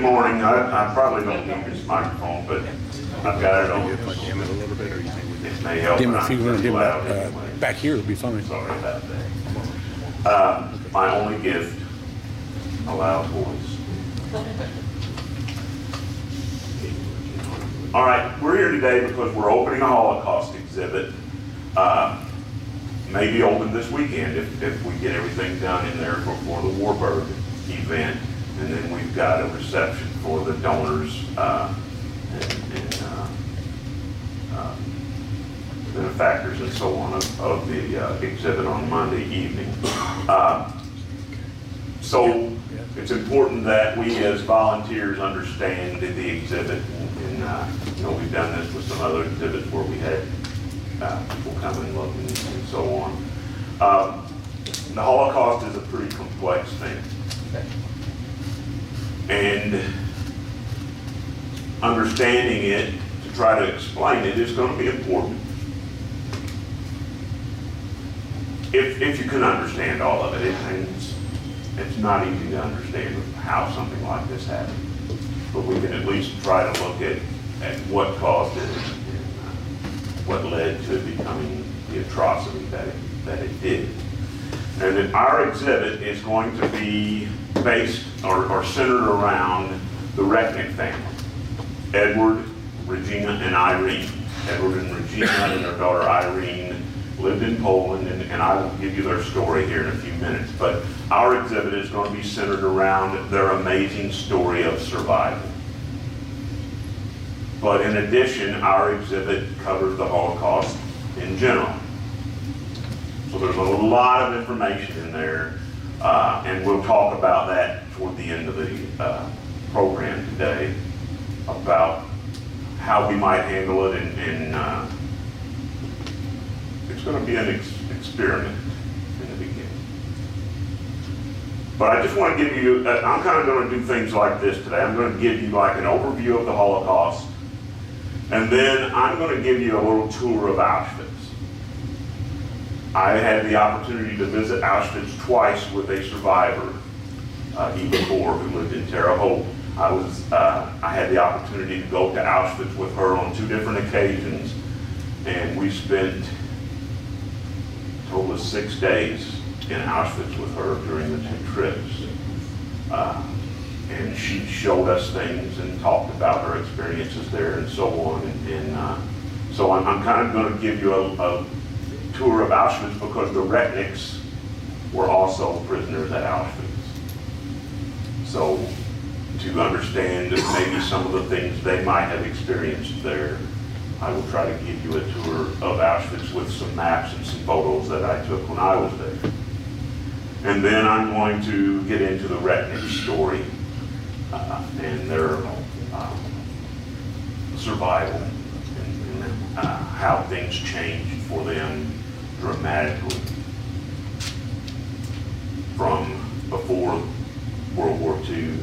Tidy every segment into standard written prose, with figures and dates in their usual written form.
morning. I probably don't need this microphone, but I've got it on. If I dim it a little bit, or you think we It may help. dim it? when If you I'm want to dim loud that anyway. back here, it'll be fine. Sorry about that. My only gift, a loud voice. All right, we're here today because we're opening a Holocaust exhibit. Maybe open this weekend if we get everything done in there before the Warburg event. And then we've got a reception for the donors benefactors and so on of the exhibit on Monday evening. So it's important that we as volunteers understand the exhibit, and you know, we've done this with some other exhibits where we had people come and look and so on. The Holocaust is a pretty complex thing. And understanding it, to try to explain it, is going to be important. If you can understand all of it, and it's not easy to understand how something like this happened. But we can at least try to look at what caused it and what led to it becoming the atrocity that it did. And then our exhibit is going to be based or centered around the Recknick family. Edward, Regina, and Irene. Edward and Regina and their daughter Irene lived in Poland, and I will give you their story here in a few minutes. But our exhibit is going to be centered around their amazing story of survival. But in addition, our exhibit covers the Holocaust in general. So there's a lot of information in there, and we'll talk about that toward the end of the program today, about how we might handle it, and it's going to be an experiment in the beginning. But I just want to give you, I'm kind of going to do things like this today. I'm going to give you like an overview of the Holocaust, and then I'm going to give you a little tour of Auschwitz. I had the opportunity to visit Auschwitz twice with a survivor, Eva Moore, who lived in Terre Haute. I had the opportunity to go to Auschwitz with her on 2 different occasions, and we spent a total of 6 days in Auschwitz with her during the 2 trips. And she showed us things and talked about her experiences there and so on. So I'm kind of going to give you a tour of Auschwitz because the Recknicks were also prisoners at Auschwitz. So to understand maybe some of the things they might have experienced there, I will try to give you a tour of Auschwitz with some maps and some photos that I took when I was there. And then I'm going to get into the Recknick story and their survival and how things changed for them dramatically from before World War II,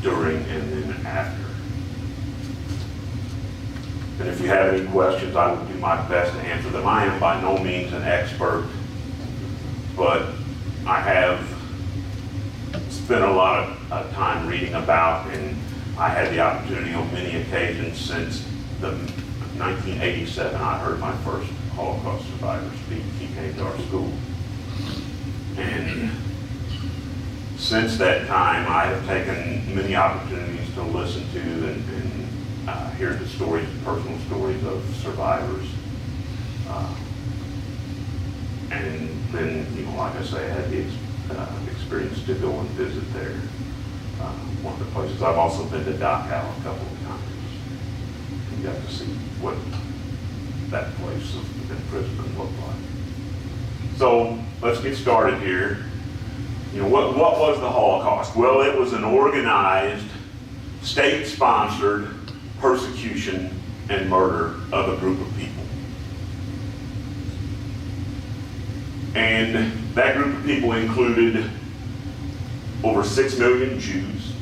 during, and then after. And if you have any questions, I will do my best to answer them. I am by no means an expert, but I have spent a lot of time reading about, and I had the opportunity on many occasions since the 1987, I heard my first Holocaust survivor speak. He came to our school. And since that time, I have taken many opportunities to listen to and hear the stories, personal stories of survivors. And then, you know, like I say, I had the experience to go and visit there. One of the places. I've also been to Dachau a couple of times. You got to see what that place of imprisonment looked like. So let's get started here. You know, what was the Holocaust? Well, it was an organized, state-sponsored persecution and murder of a group of people. And that group of people included over 6 million Jews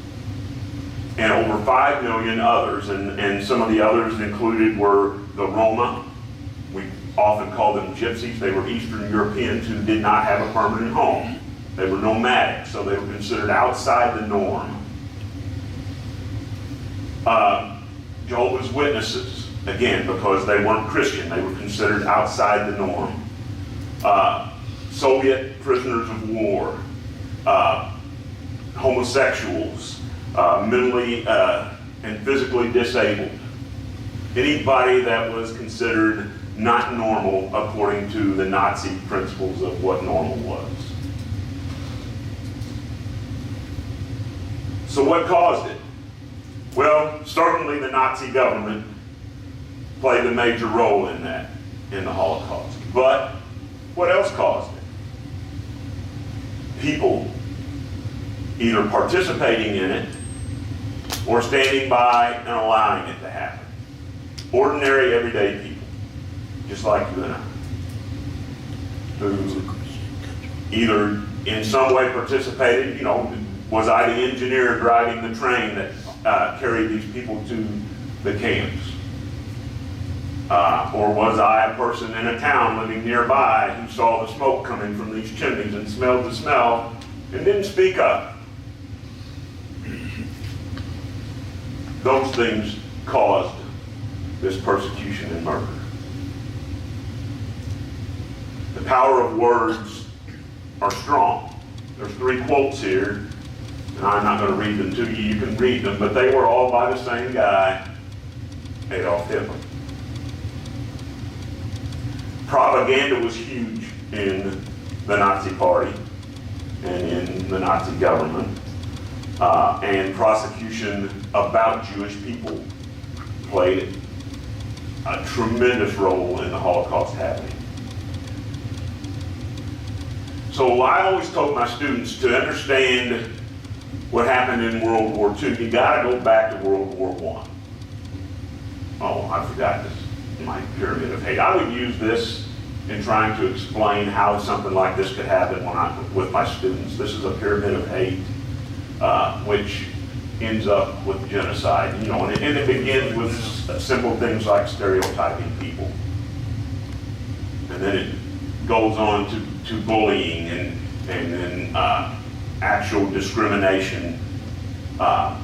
and over 5 million others, and some of the others included were the Roma. We often call them gypsies. They were Eastern Europeans who did not have a permanent home. They were nomadic, so they were considered outside the norm. Jehovah's Witnesses, again, because they weren't Christian, they were considered outside the norm. Soviet prisoners of war, homosexuals, mentally and physically disabled. Anybody that was considered not normal according to the Nazi principles of what normal was. So what caused it? Well, certainly the Nazi government played a major role in that, in the Holocaust. But what else caused it? People either participating in it or standing by and allowing it to happen. Ordinary, everyday people, just like you and I, who either in some way participated, was I the engineer driving the train that carried these people to the camps? Or was I a person in a town living nearby who saw the smoke coming from these chimneys and smelled the smell and didn't speak up? Those things caused this persecution and murder. The power of words are strong. There's 3 quotes here, and I'm not going to read them to you. You can read them, but they were all by the same guy, Adolf Hitler. Propaganda was huge in the Nazi Party and in the Nazi government, and prosecution about Jewish people played a tremendous role in the Holocaust happening. So I always told my students, to understand what happened in World War II, you got to go back to World War I. Oh, I forgot this, my pyramid of hate. I would use this in trying to explain how something like this could happen with my students. This is a pyramid of hate, which ends up with genocide. And it begins with simple things like stereotyping people. And then it goes on to bullying and then actual discrimination,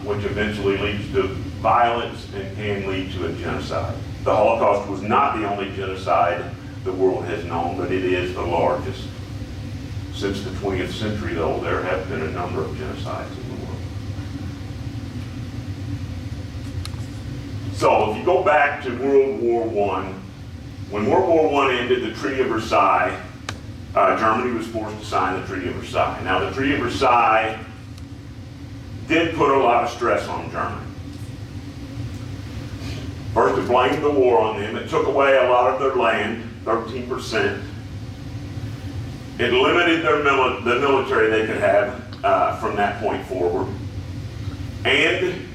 which eventually leads to violence and can lead to a genocide. The Holocaust was not the only genocide the world has known, but it is the largest. Since the 20th century, though, there have been a number of genocides in the world. So if you go back to World War I, when World War I ended, the Treaty of Versailles, Germany was forced to sign the Treaty of Versailles. Now, the Treaty of Versailles did put a lot of stress on Germany. First, it blamed the war on them. It took away a lot of their land, 13%. It limited the military they could have from that point forward. And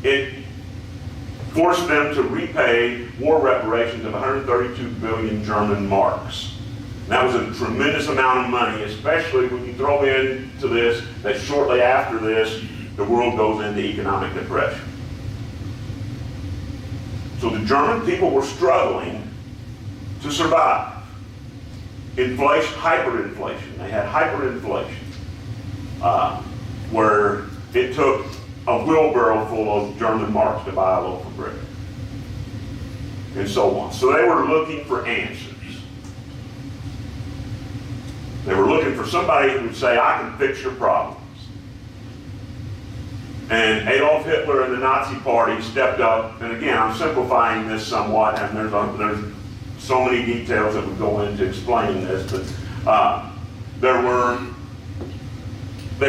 it forced them to repay war reparations of 132 billion German marks. And that was a tremendous amount of money, especially when you throw into this that shortly after this, the world goes into economic depression. So the German people were struggling to survive. Inflation, hyperinflation. They had hyperinflation, where it took a wheelbarrow full of German marks to buy a loaf of bread, and so on. So they were looking for answers. They were looking for somebody who would say, I can fix your problems. And Adolf Hitler and the Nazi Party stepped up, and again, I'm simplifying this somewhat, and there's so many details that would go into explaining this, but they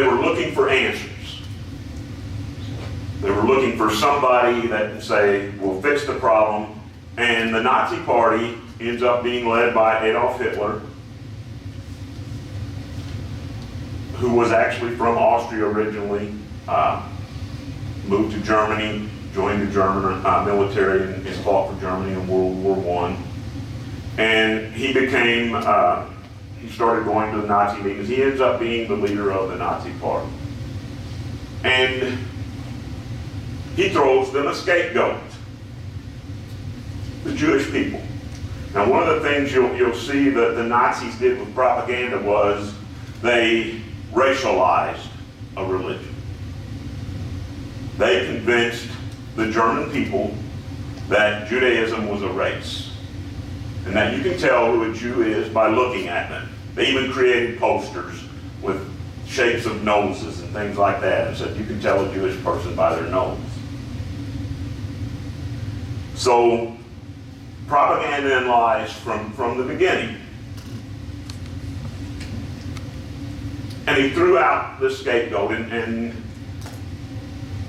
were looking for answers. They were looking for somebody that can say, we'll fix the problem, and the Nazi Party ends up being led by Adolf Hitler, who was actually from Austria originally, moved to Germany, joined the German military and fought for Germany in World War I. And he became, he started going to the Nazi meetings. He ends up being the leader of the Nazi Party. And he throws them a scapegoat, the Jewish people. Now, one of the things you'll see that the Nazis did with propaganda was they racialized a religion. They convinced the German people that Judaism was a race, and that you can tell who a Jew is by looking at them. They even created posters with shapes of noses and things like that, and said you can tell a Jewish person by their nose. So propaganda and lies from the beginning. And he threw out the scapegoat, and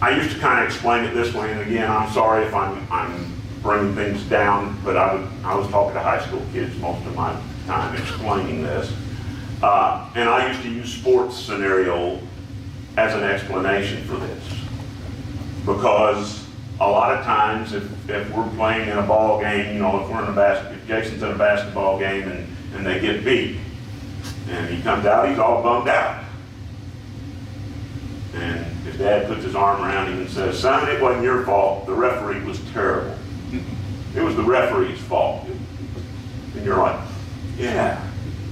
I used to kind of explain it this way, and again, I'm sorry if I'm bringing things down, but I was talking to high school kids most of my time explaining this. And I used to use sports scenario as an explanation for this. Because a lot of times if we're playing in a ball game, if we're in if Jason's in a basketball game and they get beat, and he comes out, he's all bummed out. And his dad puts his arm around him and says, "Son, it wasn't your fault. The referee was terrible. It was the referee's fault." And you're like, "Yeah,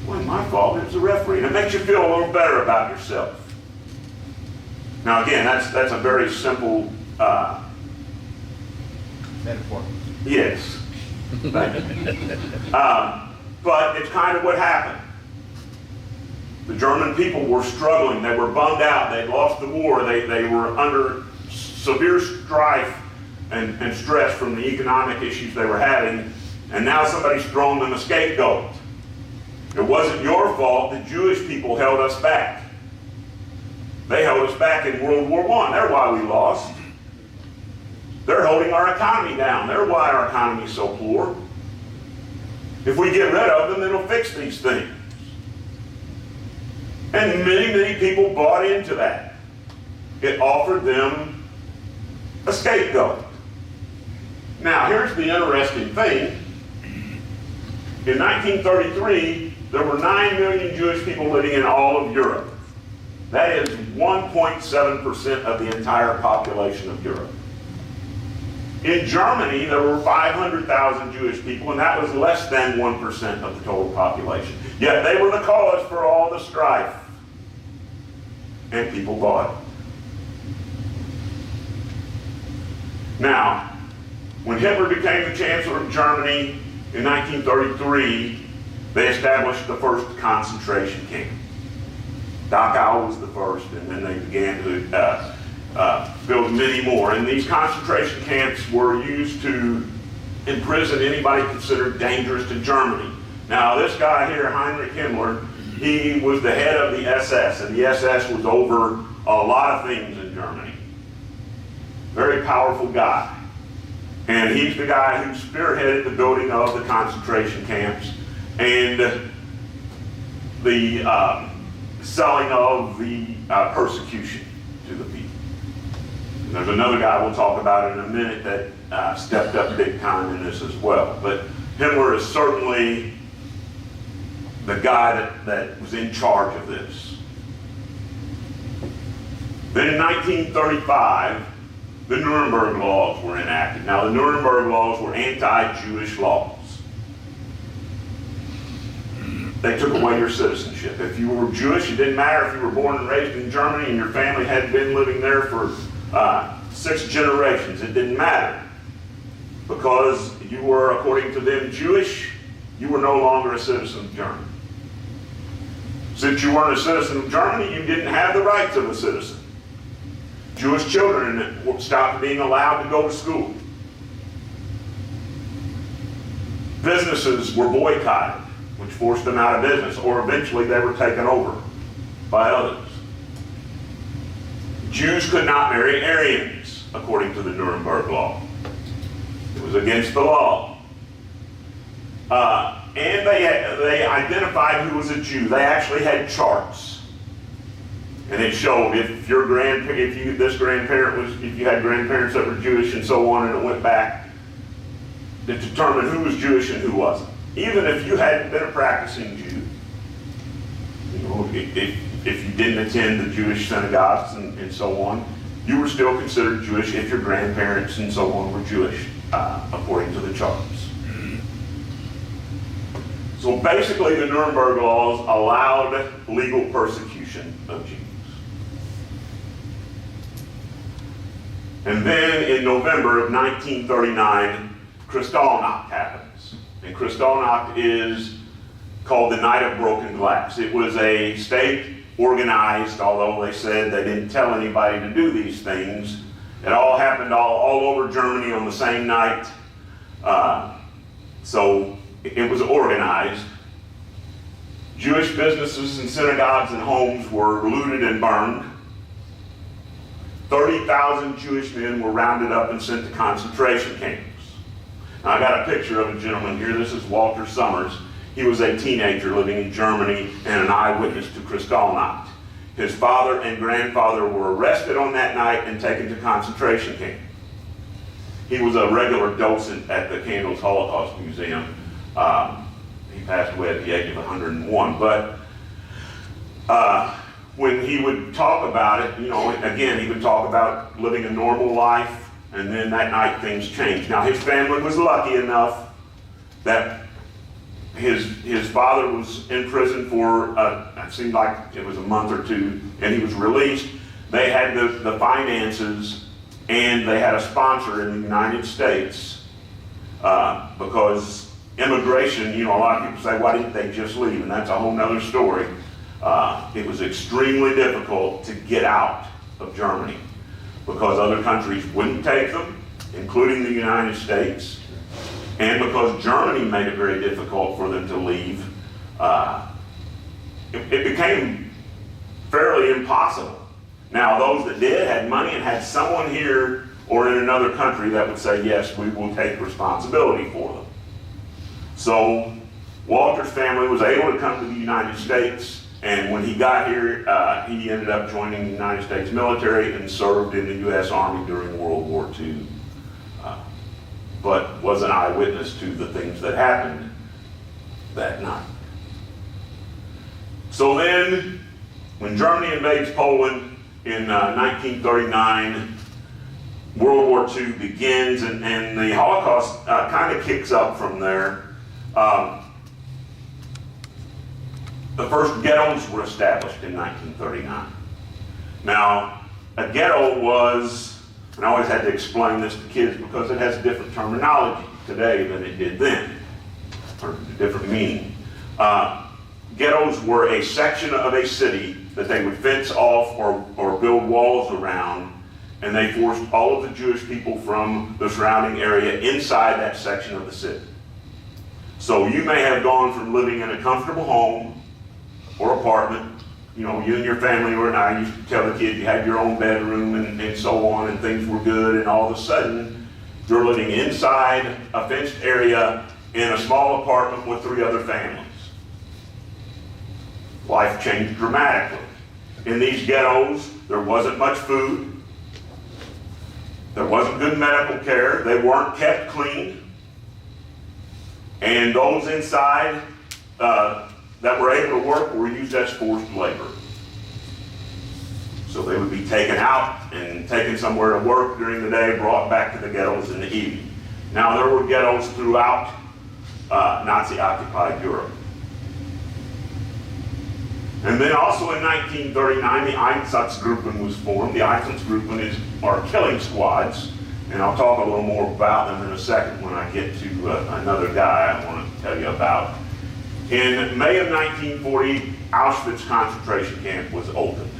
it wasn't my fault. It was the referee." And it makes you feel a little better about yourself. Now again, that's a very simple metaphor. Yes. Thank you. But it's kind of what happened. The German people were struggling. They were bummed out. They'd lost the war. They were under severe strife and stress from the economic issues they were having. And now somebody's thrown them a scapegoat. It wasn't your fault. The Jewish people held us back. They held us back in World War I. They're why we lost. They're holding our economy down. They're why our economy is so poor. If we get rid of them, it'll fix these things. And many, many people bought into that. It offered them a scapegoat. Now, here's the interesting thing. In 1933, there were 9 million Jewish people living in all of Europe. That is 1.7% of the entire population of Europe. In Germany, there were 500,000 Jewish people, and that was less than 1% of the total population. Yet they were the cause for all the strife. And people bought it. Now, when Hitler became the Chancellor of Germany in 1933, they established the first concentration camp. Dachau was the first, and then they began to build many more. And these concentration camps were used to imprison anybody considered dangerous to Germany. Now, this guy here, Heinrich Himmler, he was the head of the SS, and the SS was over a lot of things in Germany. Very powerful guy. And he's the guy who spearheaded the building of the concentration camps and the selling of the persecution to the people. And there's another guy we'll talk about in a minute that stepped up big time in this as well. But Himmler is certainly the guy that was in charge of this. Then in 1935, the Nuremberg laws were enacted. Now, the Nuremberg laws were anti-Jewish laws. They took away your citizenship. If you were Jewish, it didn't matter if you were born and raised in Germany and your family had been living there for 6 generations. It didn't matter. Because you were, according to them, Jewish, you were no longer a citizen of Germany. Since you weren't a citizen of Germany, you didn't have the rights of a citizen. Jewish children stopped being allowed to go to school. Businesses were boycotted, which forced them out of business, or eventually they were taken over by others. Jews could not marry Aryans, according to the Nuremberg law. It was against the law. And they identified who was a Jew. They actually had charts. And it showed if you had grandparents that were Jewish and so on, and it went back to determine who was Jewish and who wasn't. Even if you hadn't been a practicing Jew, if you didn't attend the Jewish synagogues and so on, you were still considered Jewish if your grandparents and so on were Jewish, according to the charts. So basically, the Nuremberg laws allowed legal persecution of Jews. And then in November of 1939, Kristallnacht happens. And Kristallnacht is called the Night of Broken Glass. It was a state organized, although they said they didn't tell anybody to do these things. It all happened all over Germany on the same night. So it was organized. Jewish businesses and synagogues and homes were looted and burned. 30,000 Jewish men were rounded up and sent to concentration camps. Now, I got a picture of a gentleman here. This is Walter Summers. He was a teenager living in Germany and an eyewitness to Kristallnacht. His father and grandfather were arrested on that night and taken to concentration camp. He was a regular docent at the Candles Holocaust Museum. He passed away at the age of 101. But when he would talk about it, again, he would talk about living a normal life, and then that night things changed. Now, his family was lucky enough that his father was in prison for, it seemed like it was a month or two, and he was released. They had the finances, and they had a sponsor in the United States, because immigration, a lot of people say, why didn't they just leave? And that's a whole nother story. It was extremely difficult to get out of Germany because other countries wouldn't take them, including the United States, and because Germany made it very difficult for them to leave. It became fairly impossible. Now, those that did had money and had someone here or in another country that would say, yes, we will take responsibility for them. So Walter's family was able to come to the United States, and when he got here, he ended up joining the United States military and served in the U.S. Army during World War II, but was an eyewitness to the things that happened that night. So then, when Germany invades Poland in 1939, World War II begins, and the Holocaust kind of kicks up from there. The first ghettos were established in 1939. Now, a ghetto was, and I always had to explain this to kids because it has different terminology today than it did then, or different meaning. Ghettos were a section of a city that they would fence off or build walls around, and they forced all of the Jewish people from the surrounding area inside that section of the city. So you may have gone from living in a comfortable home or apartment, you and your family, and I used to tell the kids you had your own bedroom and so on, and things were good, and all of a sudden you're living inside a fenced area in a small apartment with 3 other families. Life changed dramatically. In these ghettos, there wasn't much food. There wasn't good medical care. They weren't kept clean. And those inside that were able to work were used as forced labor. So they would be taken out and taken somewhere to work during the day, brought back to the ghettos in the evening. Now, there were ghettos throughout Nazi-occupied Europe. And then also in 1939, the Einsatzgruppen was formed. The Einsatzgruppen are killing squads, and I'll talk a little more about them in a second when I get to another guy I want to tell you about. In May of 1940, Auschwitz concentration camp was opened.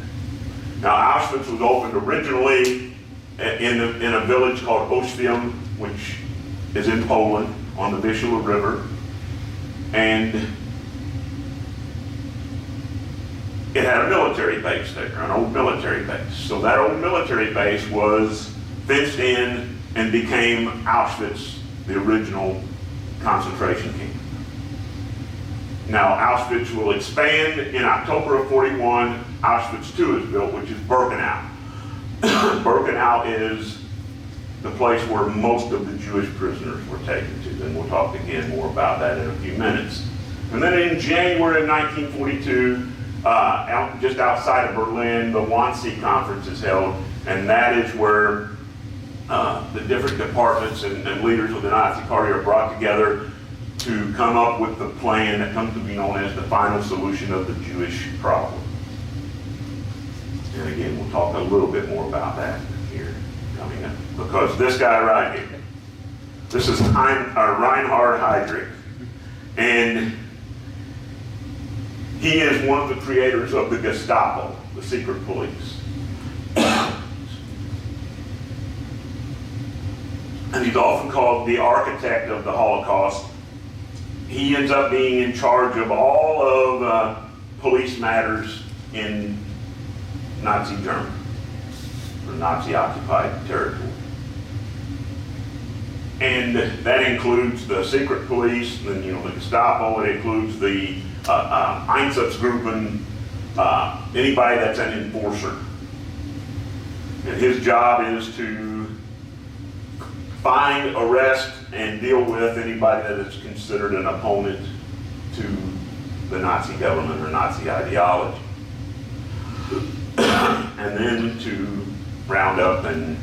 Now, Auschwitz was opened originally in a village called Oświęcim, which is in Poland on the Vistula River, and it had a military base there, an old military base. So that old military base was fenced in and became Auschwitz, the original concentration camp. Now, Auschwitz will expand. In October of 41, Auschwitz II is built, which is Birkenau. Birkenau is the place where most of the Jewish prisoners were taken to, and we'll talk again more about that in a few minutes. And then in January of 1942, just outside of Berlin, the Wannsee Conference is held, and that is where the different departments and leaders of the Nazi Party are brought together to come up with the plan that comes to be known as the final solution of the Jewish problem. And again, we'll talk a little bit more about that here coming up. because this guy right here, this is Reinhard Heydrich, and he is one of the creators of the Gestapo, the secret police. And he's often called the architect of the Holocaust. He ends up being in charge of all of police matters in Nazi Germany, or Nazi-occupied territory. And that includes the secret police, the Gestapo. It includes the Einsatzgruppen, anybody that's an enforcer. And his job is to find, arrest, and deal with anybody that is considered an opponent to the Nazi government or Nazi ideology. And then to round up and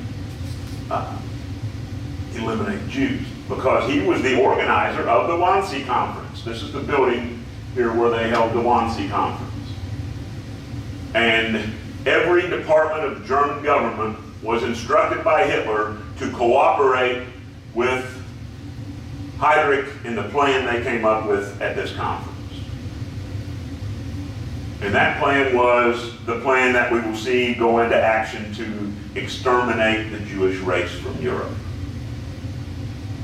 eliminate Jews, because he was the organizer of the Wannsee Conference. This is the building here where they held the Wannsee Conference. And every department of German government was instructed by Hitler to cooperate with Heydrich in the plan they came up with at this conference. And that plan was the plan that we will see go into action to exterminate the Jewish race from Europe.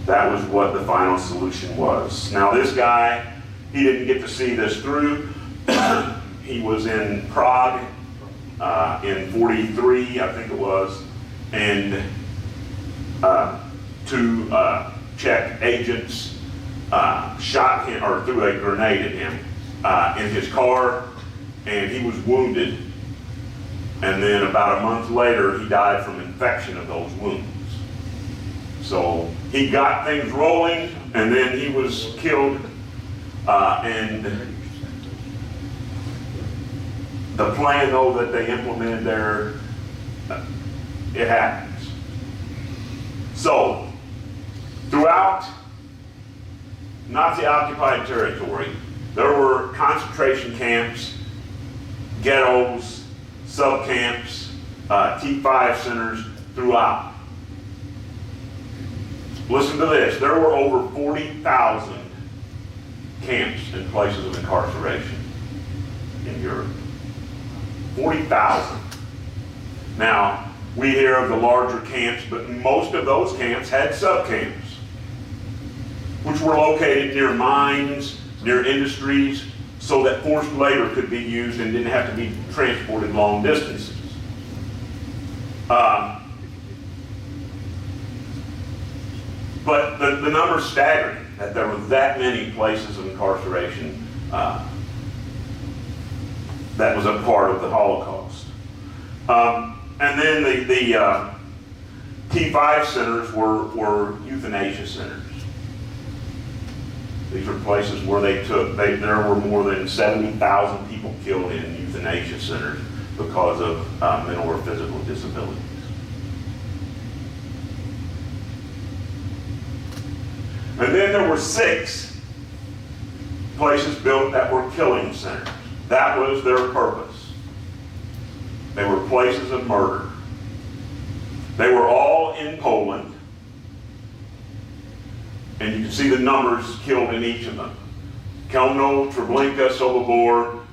That was what the final solution was. Now this guy, he didn't get to see this through. He was in Prague in 43, I think it was, and two Czech agents shot him, or threw a grenade at him in his car, and he was wounded. And then about a month later, he died from infection of those wounds. So he got things rolling, and then he was killed, and the plan, though, that they implemented there, it happens. So, throughout Nazi-occupied territory, there were concentration camps, ghettos, sub-camps, T5 centers throughout. Listen to this, there were over 40,000 camps and places of incarceration in Europe. 40,000. Now, we hear of the larger camps, but most of those camps had sub-camps, which were located near mines, near industries, so that forced labor could be used and didn't have to be transported long distances. But the number's staggering, that there were that many places of incarceration that was a part of the Holocaust. And then the T5 centers were euthanasia centers. These are places where there were more than 70,000 people killed in euthanasia centers because of mental or physical disabilities. And then there were 6 places built that were killing centers. That was their purpose. They were places of murder. They were all in Poland. And you can see the numbers killed in each of them. Chełmno, Treblinka, Sobibor,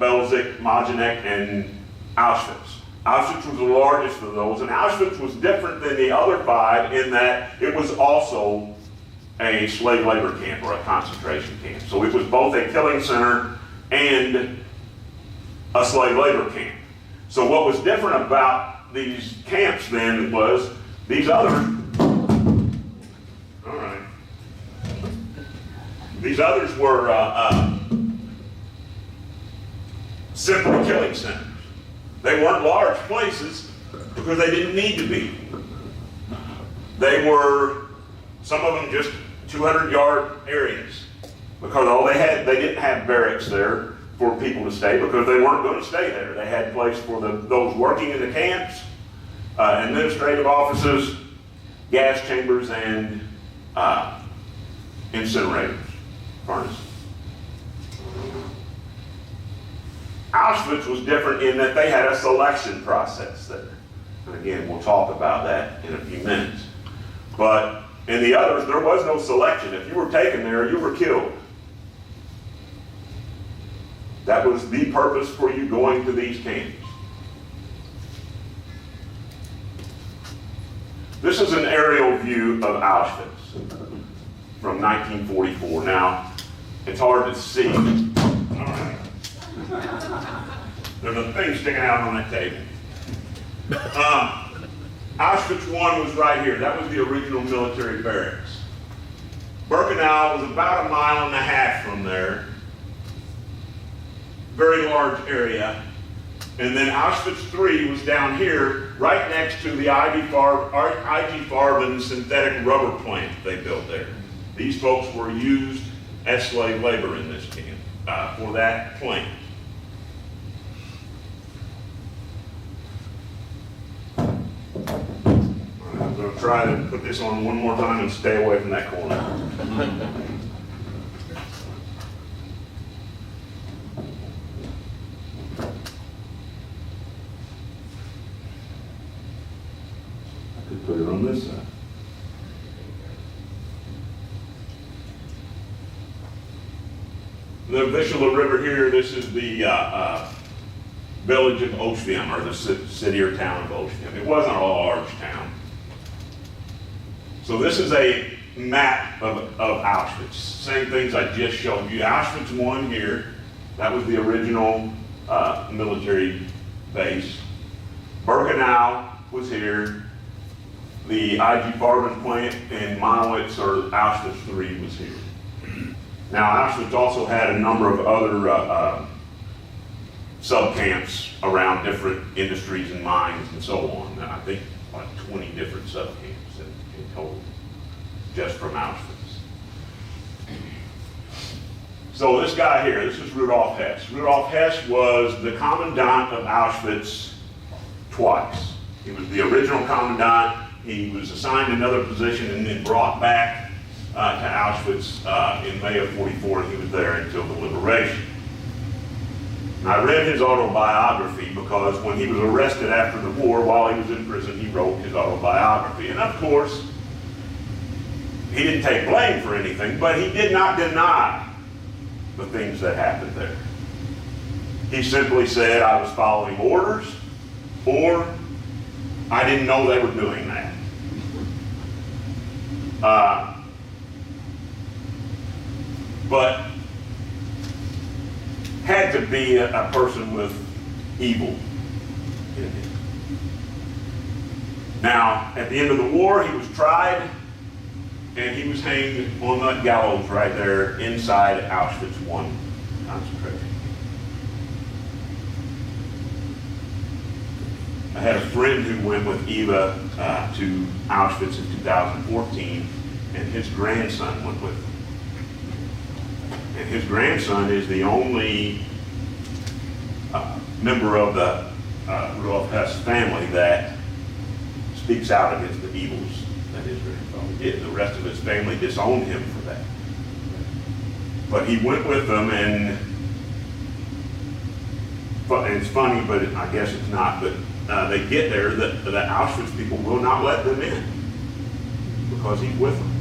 Belzec, Majdanek, and Auschwitz. Auschwitz was the largest of those, and Auschwitz was different than the other 5 in that it was also a slave labor camp or a concentration camp. So it was both a killing center and a slave labor camp. So what was different about these camps then was these others, these others were simply killing centers. They weren't large places because they didn't need to be. They were, some of them just 200-yard areas, because they didn't have barracks there for people to stay because they weren't going to stay there. They had place for those working in the camps, administrative offices, gas chambers, and incinerators, furnaces. Auschwitz was different in that they had a selection process there. And again, we'll talk about that in a few minutes. But in the others, there was no selection. If you were taken there, you were killed. That was the purpose for you going to these camps. This is an aerial view of Auschwitz from 1944. Now, it's hard to see. All right. There's a thing sticking out on that table. Auschwitz I was right here. That was the original military barracks. Birkenau was about 1.5 miles from there. Very large area. And then Auschwitz III was down here, right next to the IG Farben synthetic rubber plant they built there. These folks were used as slave labor in this camp for that plant. I'm going to try to put this on one more time and stay away from that corner. I could put it on this side. The Vistula River here, this is the village of Oshvim, or the city or town of Oshvim. It wasn't a large town. So this is a map of Auschwitz. Same things I just showed you. Auschwitz I here, that was the original military base. Birkenau was here. The IG Farben plant in Monowitz, or Auschwitz III, was here. Now, Auschwitz also had a number of other sub-camps around different industries and mines and so on. And I think like 20 different sub-camps in total, just from Auschwitz. So this guy here, this is Rudolf Hess. Rudolf Hess was the commandant of Auschwitz twice. He was the original commandant. He was assigned another position and then brought back to Auschwitz in May of '44, and he was there until the liberation. And I read his autobiography because when he was arrested after the war, while he was in prison, he wrote his autobiography. And of course, he didn't take blame for anything, but he did not deny the things that happened there. He simply said, I was following orders, or I didn't know they were doing that. But had to be a person with evil in him. Now, at the end of the war, he was tried, and he was hanged on that gallows right there inside Auschwitz I concentration camp. I had a friend who went with Eva to Auschwitz in 2014, and his grandson went with him. And his grandson is the only member of the Rudolf Hess family that speaks out against the evils that his grandfather did. The rest of his family disowned him for that. But he went with them, and it's funny, but I guess it's not, but they get there, the Auschwitz people will not let them in because he's with them.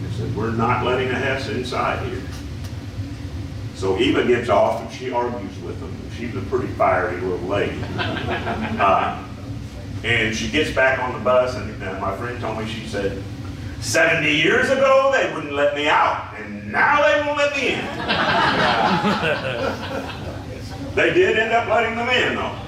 They said, we're not letting a Hess inside here. So Eva gets off and she argues with them. She's a pretty fiery little lady. And she gets back on the bus, and my friend told me, she said, 70 years ago they wouldn't let me out, and now they won't let me in. They did end up letting them in, though.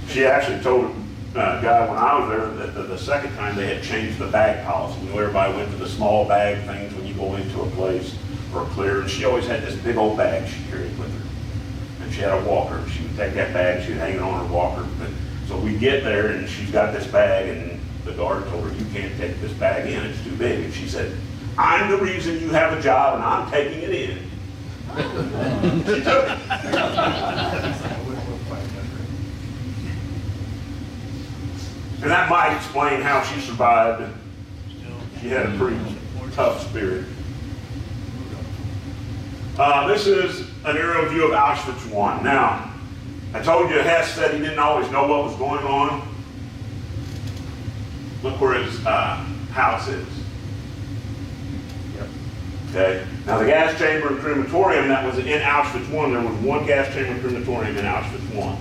She actually told a guy when I was there that the second time they had changed the bag policy. Everybody went to the small bag things when you go into a place or a clear, and she always had this big old bag she carried with her. And she had a walker. She would take that bag, she would hang it on her walker. So we get there, and she's got this bag, and the guard told her, you can't take this bag in, it's too big. And she said, I'm the reason you have a job, and I'm taking it in. She took it. And that might explain how she survived. She had a pretty tough spirit. This is an aerial view of Auschwitz I. Now, I told you Hess said he didn't always know what was going on. Look where his house is. Okay. Now the gas chamber and crematorium that was in Auschwitz I, there was one gas chamber and crematorium in Auschwitz I.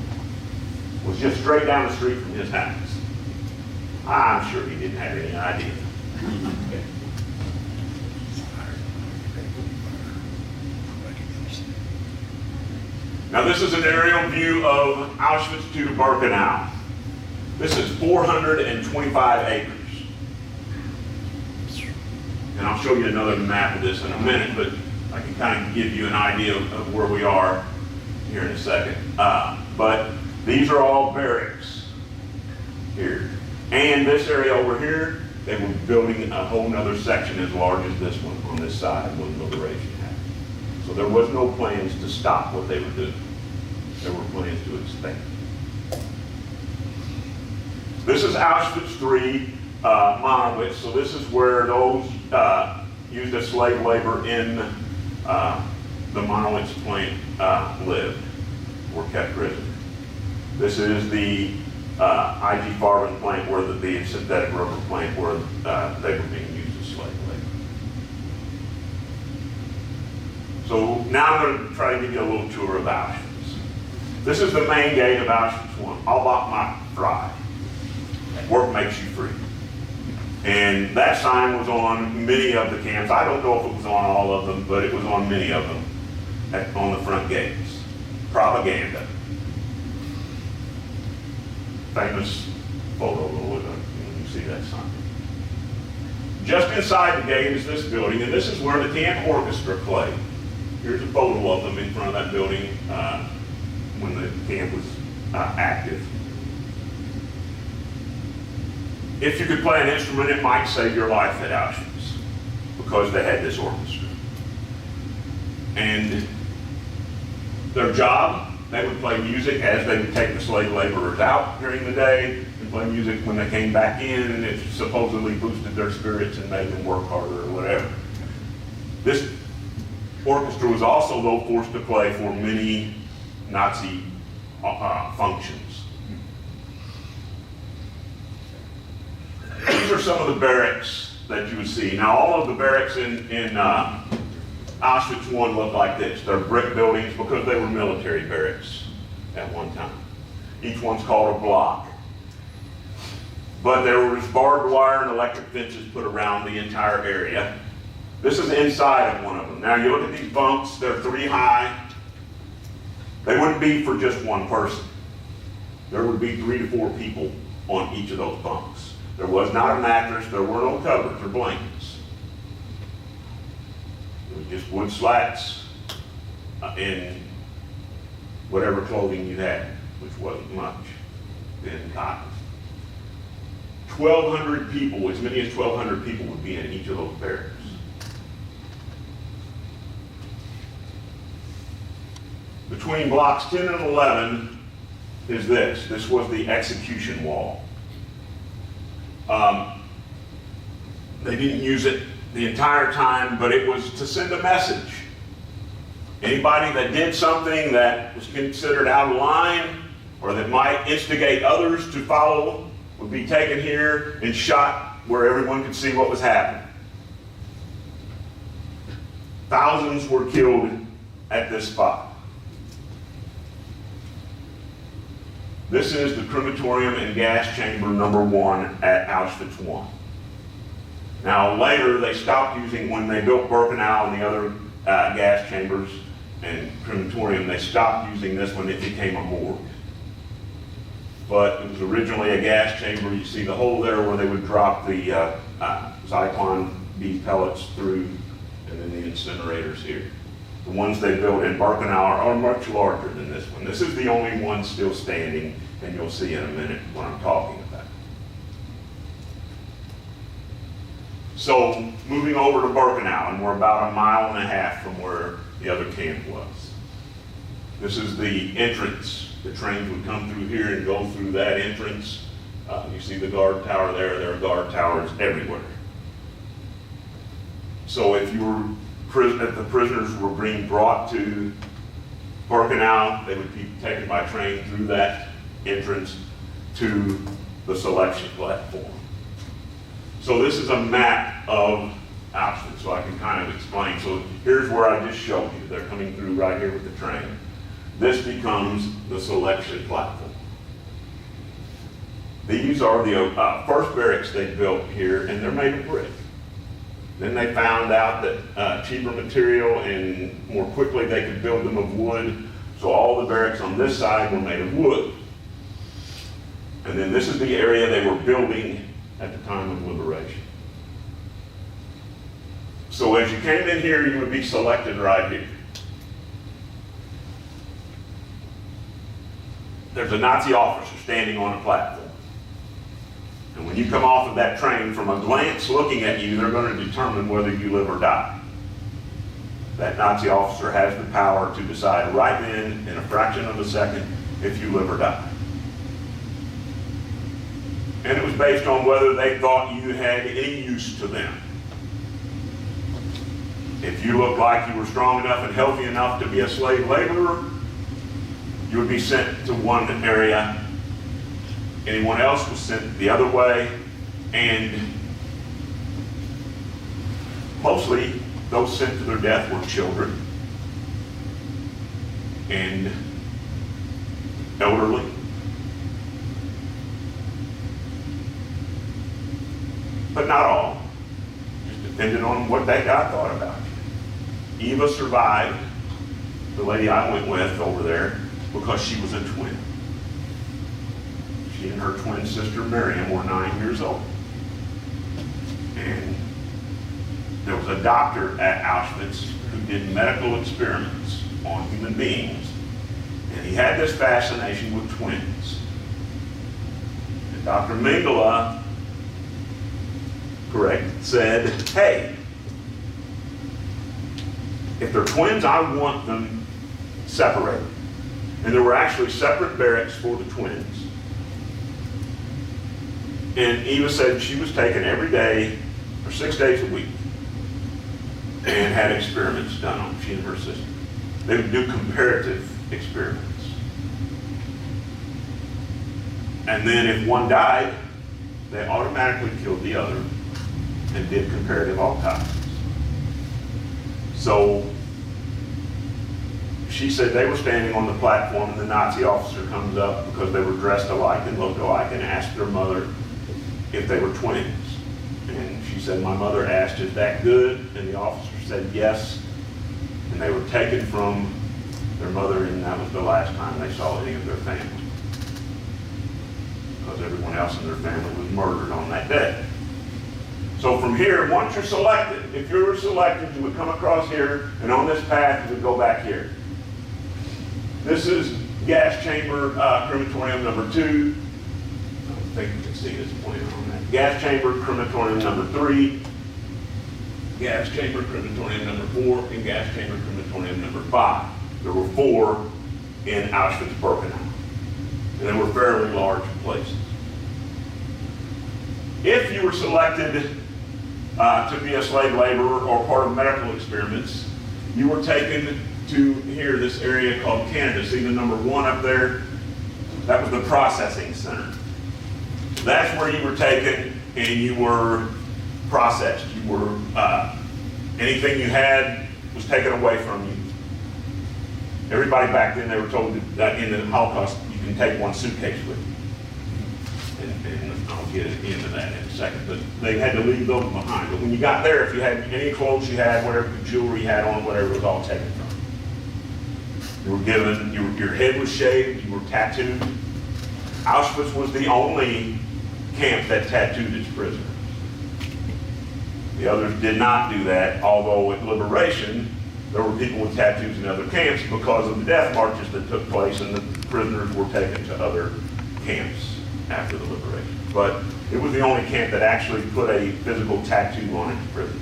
Was just straight down the street from his house. I'm sure he didn't have any idea. Now this is an aerial view of Auschwitz II Birkenau. This is 425 acres. And I'll show you another map of this in a minute, but I can kind of give you an idea of where we are here in a second. But these are all barracks here. And this area over here, they were building a whole nother section as large as this one on this side when liberation happened. So there was no plans to stop what they were doing. There were plans to expand. This is Auschwitz III Monowitz. So this is where those used as slave labor in the Monowitz plant lived, were kept prisoners. This is the IG Farben plant, where the synthetic rubber plant, where they were being used as slave labor. So now I'm going to try to give you a little tour of Auschwitz. This is the main gate of Auschwitz I. Albach macht frei. Work makes you free. And that sign was on many of the camps. I don't know if it was on all of them, but it was on many of them on the front gates. Propaganda. Famous photo when you see that sign. Just inside the gate is this building, and this is where the camp orchestra played. Here's a photo of them in front of that building when the camp was active. If you could play an instrument, it might save your life at Auschwitz, because they had this orchestra. And their job, they would play music as they would take the slave laborers out during the day, and play music when they came back in, and it supposedly boosted their spirits and made them work harder or whatever. This orchestra was also, though, forced to play for many Nazi functions. These are some of the barracks that you would see. Now, all of the barracks in Auschwitz I look like this. They're brick buildings because they were military barracks at one time. Each one's called a block. But there was barbed wire and electric fences put around the entire area. This is inside of one of them. Now, you look at these bunks, they're 3 high. They wouldn't be for just one person. There would be 3 to 4 people on each of those bunks. There was not a mattress, there were no covers or blankets. It was just wood slats and whatever clothing you had, which wasn't much, then cotton. 1,200 people, as many as 1,200 people would be in each of those barracks. Between blocks 10 and 11 is this. This was the execution wall. They didn't use it the entire time, but it was to send a message. Anybody that did something that was considered out of line or that might instigate others to follow would be taken here and shot where everyone could see what was happening. Thousands were killed at this spot. This is the crematorium and gas chamber number 1 at Auschwitz I. Now later they stopped using, when they built Birkenau and the other gas chambers and crematorium, they stopped using this one. It became a morgue. But it was originally a gas chamber. You see the hole there where they would drop the Zyklon B pellets through, and then the incinerators here. The ones they built in Birkenau are much larger than this one. This is the only one still standing, and you'll see in a minute what I'm talking about. So, moving over to Birkenau, and we're about 1.5 miles from where the other camp was. This is the entrance. The trains would come through here and go through that entrance. You see the guard tower there. There are guard towers everywhere. So if you were if the prisoners were being brought to Birkenau, they would be taken by train through that entrance to the selection platform. So this is a map of Auschwitz, so I can kind of explain. So here's where I just showed you. They're coming through right here with the train. This becomes the selection platform. These are the first barracks they built here, and they're made of brick. Then they found out that cheaper material and more quickly they could build them of wood. So all the barracks on this side were made of wood. And then this is the area they were building at the time of liberation. So as you came in here, you would be selected right here. There's a Nazi officer standing on a platform. And when you come off of that train, from a glance looking at you, they're going to determine whether you live or die. That Nazi officer has the power to decide right then, in a fraction of a second, if you live or die. And it was based on whether they thought you had any use to them. If you looked like you were strong enough and healthy enough to be a slave laborer, you would be sent to one area. Anyone else was sent the other way, and mostly those sent to their death were children and elderly. But not all. Just depended on what that guy thought about you. Eva survived, the lady I went with over there, because she was a twin. She and her twin sister Miriam were 9 years old. And there was a doctor at Auschwitz who did medical experiments on human beings. And he had this fascination with twins. And Dr. Mengele, said, hey, if they're twins, I want them separated. And there were actually separate barracks for the twins. And Eva said she was taken every day for 6 days a week and had experiments done on them, she and her sister. They would do comparative experiments. And then if one died, they automatically killed the other and did comparative autopsies. So she said they were standing on the platform and the Nazi officer comes up because they were dressed alike and looked alike and asked their mother if they were twins. And she said, my mother asked, is that good? And the officer said yes. And they were taken from their mother, and that was the last time they saw any of their family. Because everyone else in their family was murdered on that day. So from here, once you're selected, if you were selected, you would come across here, and on this path, you would go back here. This is gas chamber crematorium number 2. I don't think you can see this pointer on that. Gas chamber crematorium number 3. Gas chamber crematorium number 4, and gas chamber crematorium number 5. There were 4 in Auschwitz-Birkenau. And they were fairly large places. If you were selected to be a slave laborer or part of medical experiments, you were taken to here, this area called Canada. See the number 1 up there? That was the processing center. That's where you were taken and you were processed. You were, anything you had was taken away from you. Everybody back then, they were told that in the Holocaust, you can take 1 suitcase with you. And I'll get into that in a second, but they had to leave those behind. But when you got there, if you had any clothes you had, whatever jewelry you had on, whatever, was all taken from you. You were given, your head was shaved, you were tattooed. Auschwitz was the only camp that tattooed its prisoners. The others did not do that, although at liberation, there were people with tattoos in other camps because of the death marches that took place, and the prisoners were taken to other camps after the liberation. But it was the only camp that actually put a physical tattoo on its prisoners.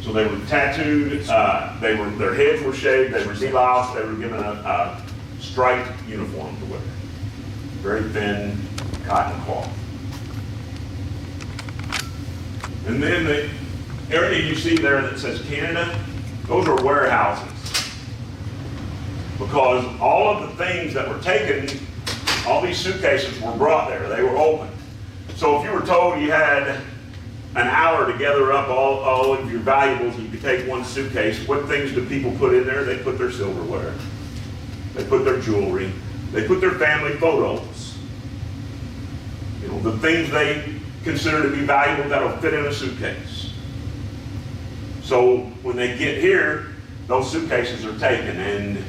So they were tattooed, their heads were shaved, they were deloused, they were given a striped uniform to wear. Very thin cotton cloth. And then the area you see there that says Canada, those are warehouses. because all of the things that were taken, all these suitcases were brought there. They were opened. So if you were told you had an hour to gather up all of your valuables, you could take one suitcase, what things do people put in there? They put their silverware. They put their jewelry. They put their family photos. You know, the things they consider to be valuable that'll fit in a suitcase. So when they get here, those suitcases are taken and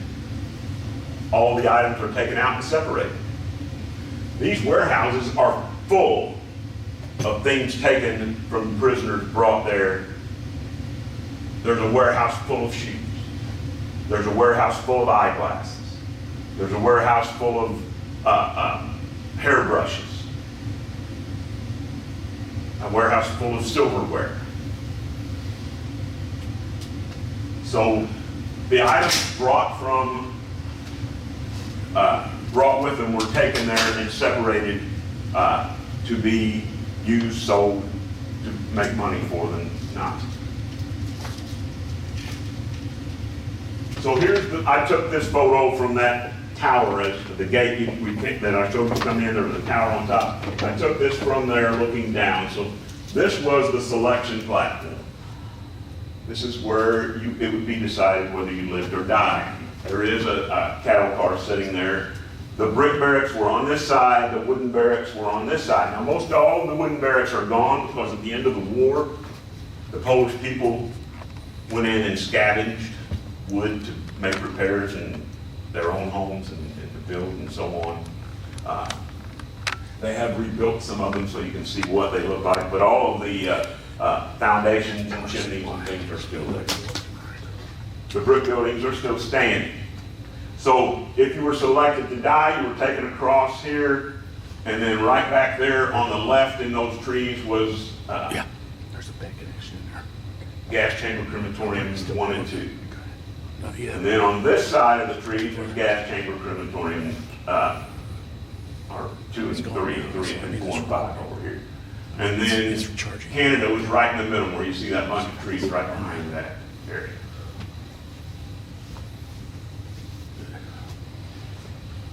all the items are taken out and separated. These warehouses are full of things taken from prisoners brought there. There's a warehouse full of shoes. There's a warehouse full of eyeglasses. There's a warehouse full of hairbrushes. A warehouse full of silverware. So the items brought with them were taken there and separated to be used, sold, to make money for the Nazis. So I took this photo from that tower as the gate that I showed you come in. There was a tower on top. I took this from there looking down. So this was the selection platform. This is where it would be decided whether you lived or died. There is a cattle car sitting there. The brick barracks were on this side, the wooden barracks were on this side. Now most all of the wooden barracks are gone because at the end of the war, the Polish people went in and scavenged wood to make repairs in their own homes and to build and so on. They have rebuilt some of them so you can see what they look like, but all of the foundations and chimneys and things are still there. The brick buildings are still standing. So if you were selected to die, you were taken across here, and then right back there on the left in those trees was there's a bad connection in there. gas chamber crematoriums 1 and 2. Not yet. And then on this side of the trees was gas chamber crematorium, or 2 and 3, 3 and 4 and 5 over here. And then Canada was right in the middle where you see that bunch of trees right behind that area.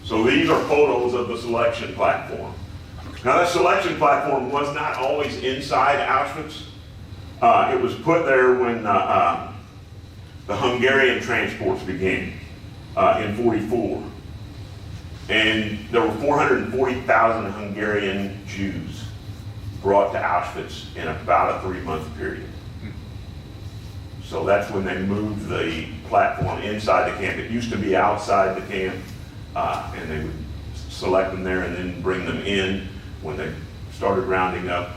So these are photos of the selection platform. Now that selection platform was not always inside Auschwitz. It was put there when the Hungarian transports began in '44. And there were 440,000 Hungarian Jews brought to Auschwitz in about a 3-month period. So that's when they moved the platform inside the camp. It used to be outside the camp, and they would select them there and then bring them in. When they started rounding up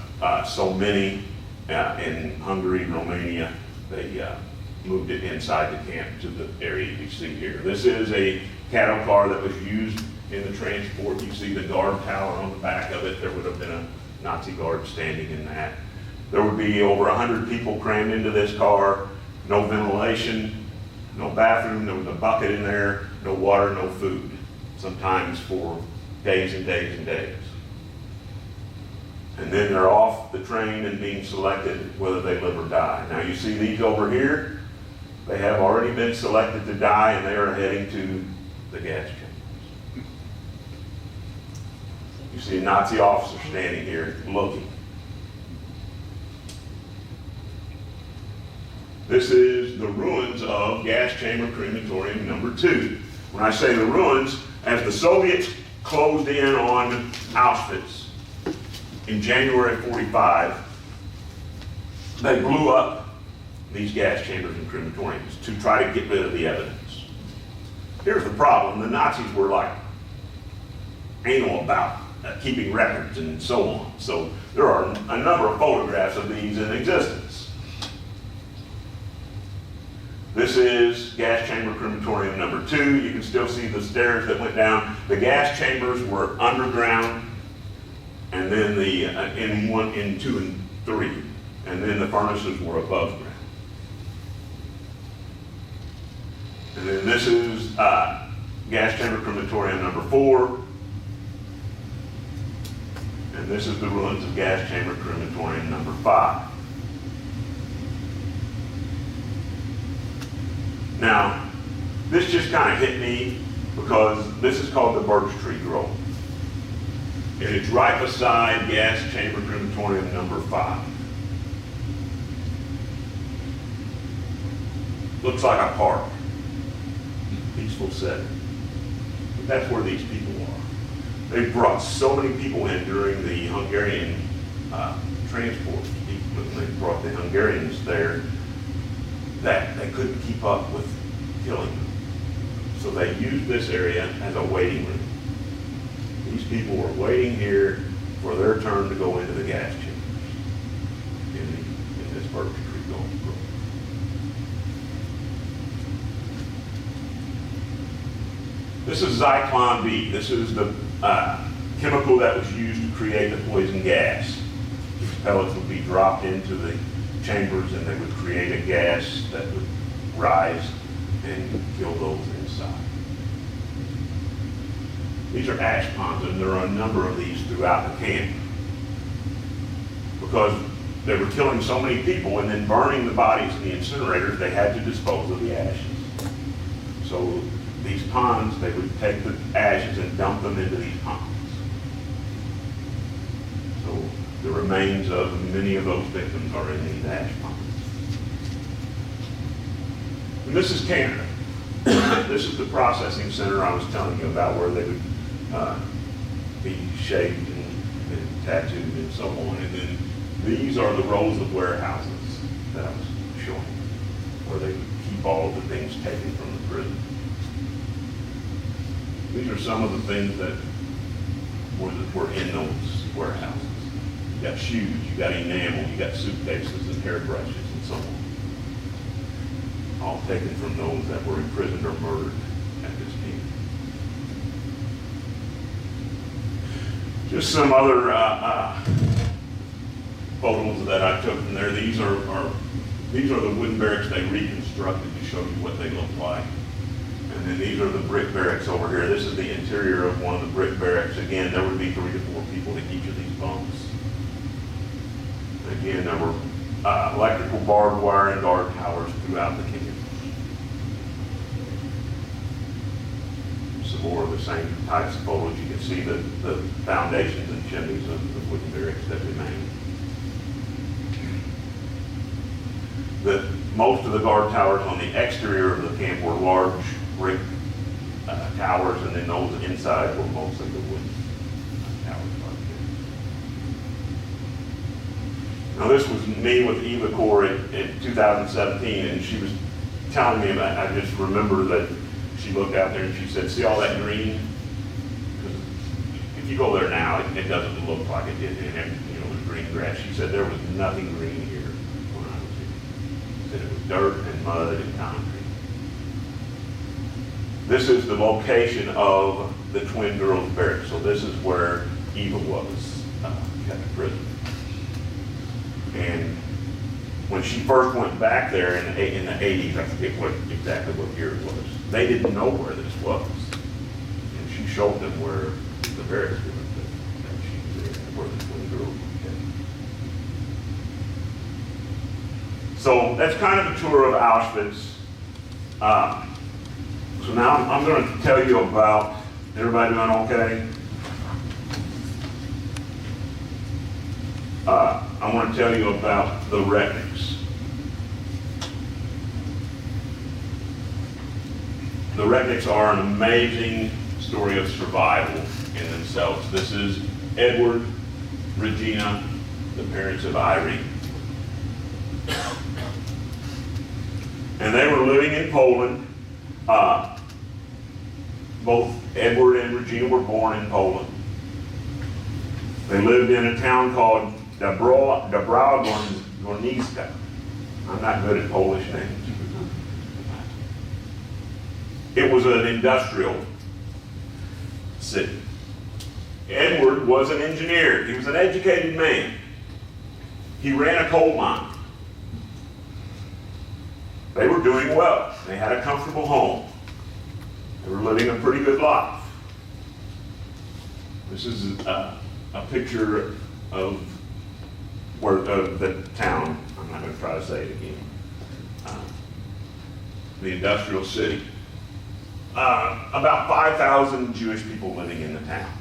so many in Hungary, Romania, they moved it inside the camp to the area you see here. This is a cattle car that was used in the transport. You see the guard tower on the back of it. There would have been a Nazi guard standing in that. There would be over 100 people crammed into this car, no ventilation, no bathroom, there was a bucket in there, no water, no food, sometimes for days and days and days. And then they're off the train and being selected whether they live or die. Now you see these over here, they have already been selected to die and they are heading to the gas chambers. You see a Nazi officer standing here looking. This is the ruins of gas chamber crematorium number 2. When I say the ruins, as the Soviets closed in on Auschwitz in January of '45, they blew up these gas chambers and crematoriums to try to get rid of the evidence. Here's the problem. The Nazis were like anal about keeping records and so on. So there are a number of photographs of these in existence. This is gas chamber crematorium number 2. You can still see the stairs that went down. The gas chambers were underground, and then the in 1, in 2, and 3, and then the furnaces were above ground. And then this is gas chamber crematorium number 4. And this is the ruins of gas chamber crematorium number 5. Now, This just kind of hit me because this is called the Birch Tree Grove. And it's right beside gas chamber crematorium number 5. Looks like a park, peaceful setting. But that's where these people are. They brought so many people in during the Hungarian transport. They brought the Hungarians there that they couldn't keep up with killing them. So they used this area as a waiting room. These people were waiting here for their turn to go into the gas chambers in this Birch Tree Grove. This is Zyklon B. This is the chemical that was used to create the poison gas. These pellets would be dropped into the chambers and they would create a gas that would rise and kill those inside. These are ash ponds, and there are a number of these throughout the camp because they were killing so many people and then burning the bodies in the incinerators. They had to dispose of the ashes. So these ponds, they would take the ashes and dump them into these ponds. So the remains of many of those victims are in these ash ponds. And this is Canada. This is the processing center I was telling you about, where they would be shaved and tattooed and so on. And then these are the rows of warehouses that I was showing, where they would keep all of the things taken from the prison. These are some of the things that were in those warehouses. You got shoes, you got enamel, you got suitcases and hairbrushes and so on. All taken from those that were imprisoned or murdered at this camp. Just some other photos that I took from there. These are the wooden barracks they reconstructed to show you what they look like. And then these are the brick barracks over here. This is the interior of one of the brick barracks. Again, there would be 3 to 4 people to each of these bunks. Again, there were electrical barbed wire and guard towers throughout the camp. Some more of the same types of photos. You can see the foundations and chimneys of the wooden barracks that remain. Most of the guard towers on the exterior of the camp were large brick towers, and then those inside were mostly the wooden towers like this. Now this was me with Eva Corps in 2017, and she was telling me about, I just remember that she looked out there and she said, see all that green? Because if you go there now, it doesn't look like it did then. You know, there's green grass. She said there was nothing green here when I was here. She said it was dirt and mud and concrete. This is the location of the Twin Girls Barracks. So this is where Eva was kept prisoner. And when she first went back there in the 80s, I forget exactly what year it was, they didn't know where this was. And she showed them where the barracks were, that she was there, where the Twin Girls were kept. So that's kind of a tour of Auschwitz. So now I'm going to tell you about, everybody doing okay? I want to tell you about the Retniks. The Retniks are an amazing story of survival in themselves. This is Edward, Regina, the parents of Irene. And they were living in Poland. Both Edward and Regina were born in Poland. They lived in a town called Dąbrowa Górnicza. I'm not good at Polish names. It was an industrial city. Edward was an engineer. He was an educated man. He ran a coal mine. They were doing well. They had a comfortable home. They were living a pretty good life. This is a picture of the town. I'm not going to try to say it again. The industrial city. about 5,000 Jewish people living in the town.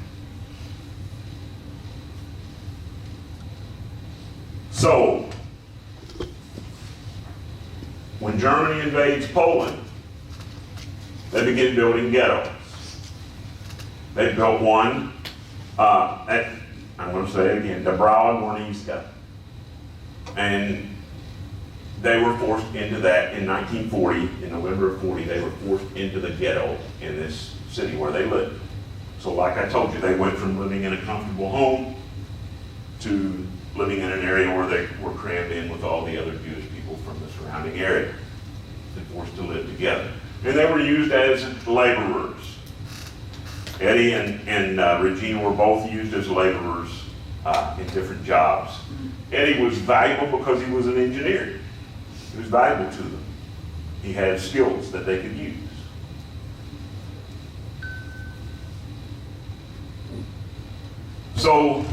So, when Germany invades Poland, they begin building ghettos. They built one at, I'm going to say it again, Dąbrowa Górnicza. And they were forced into that in 1940, in November of 40, they were forced into the ghetto in this city where they lived. So like I told you, they went from living in a comfortable home to living in an area where they were crammed in with all the other Jewish people from the surrounding area and forced to live together. And they were used as laborers. Eddie and Regina were both used as laborers in different jobs. Eddie was valuable because he was an engineer. He was valuable to them. He had skills that they could use. So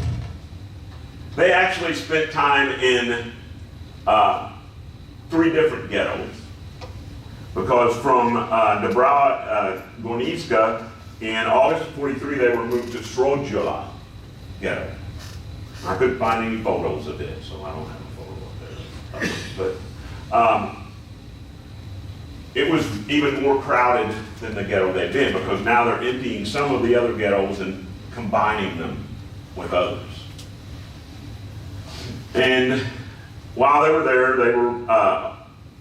they actually spent time in 3 different ghettos, because from Dąbrowa Górnicza in August of 43 they were moved to Srodzula ghetto. I couldn't find any photos of it, so I don't have a photo of it. But it was even more crowded than the ghetto they'd been, because now they're emptying some of the other ghettos and combining them with others. And while they were there, they were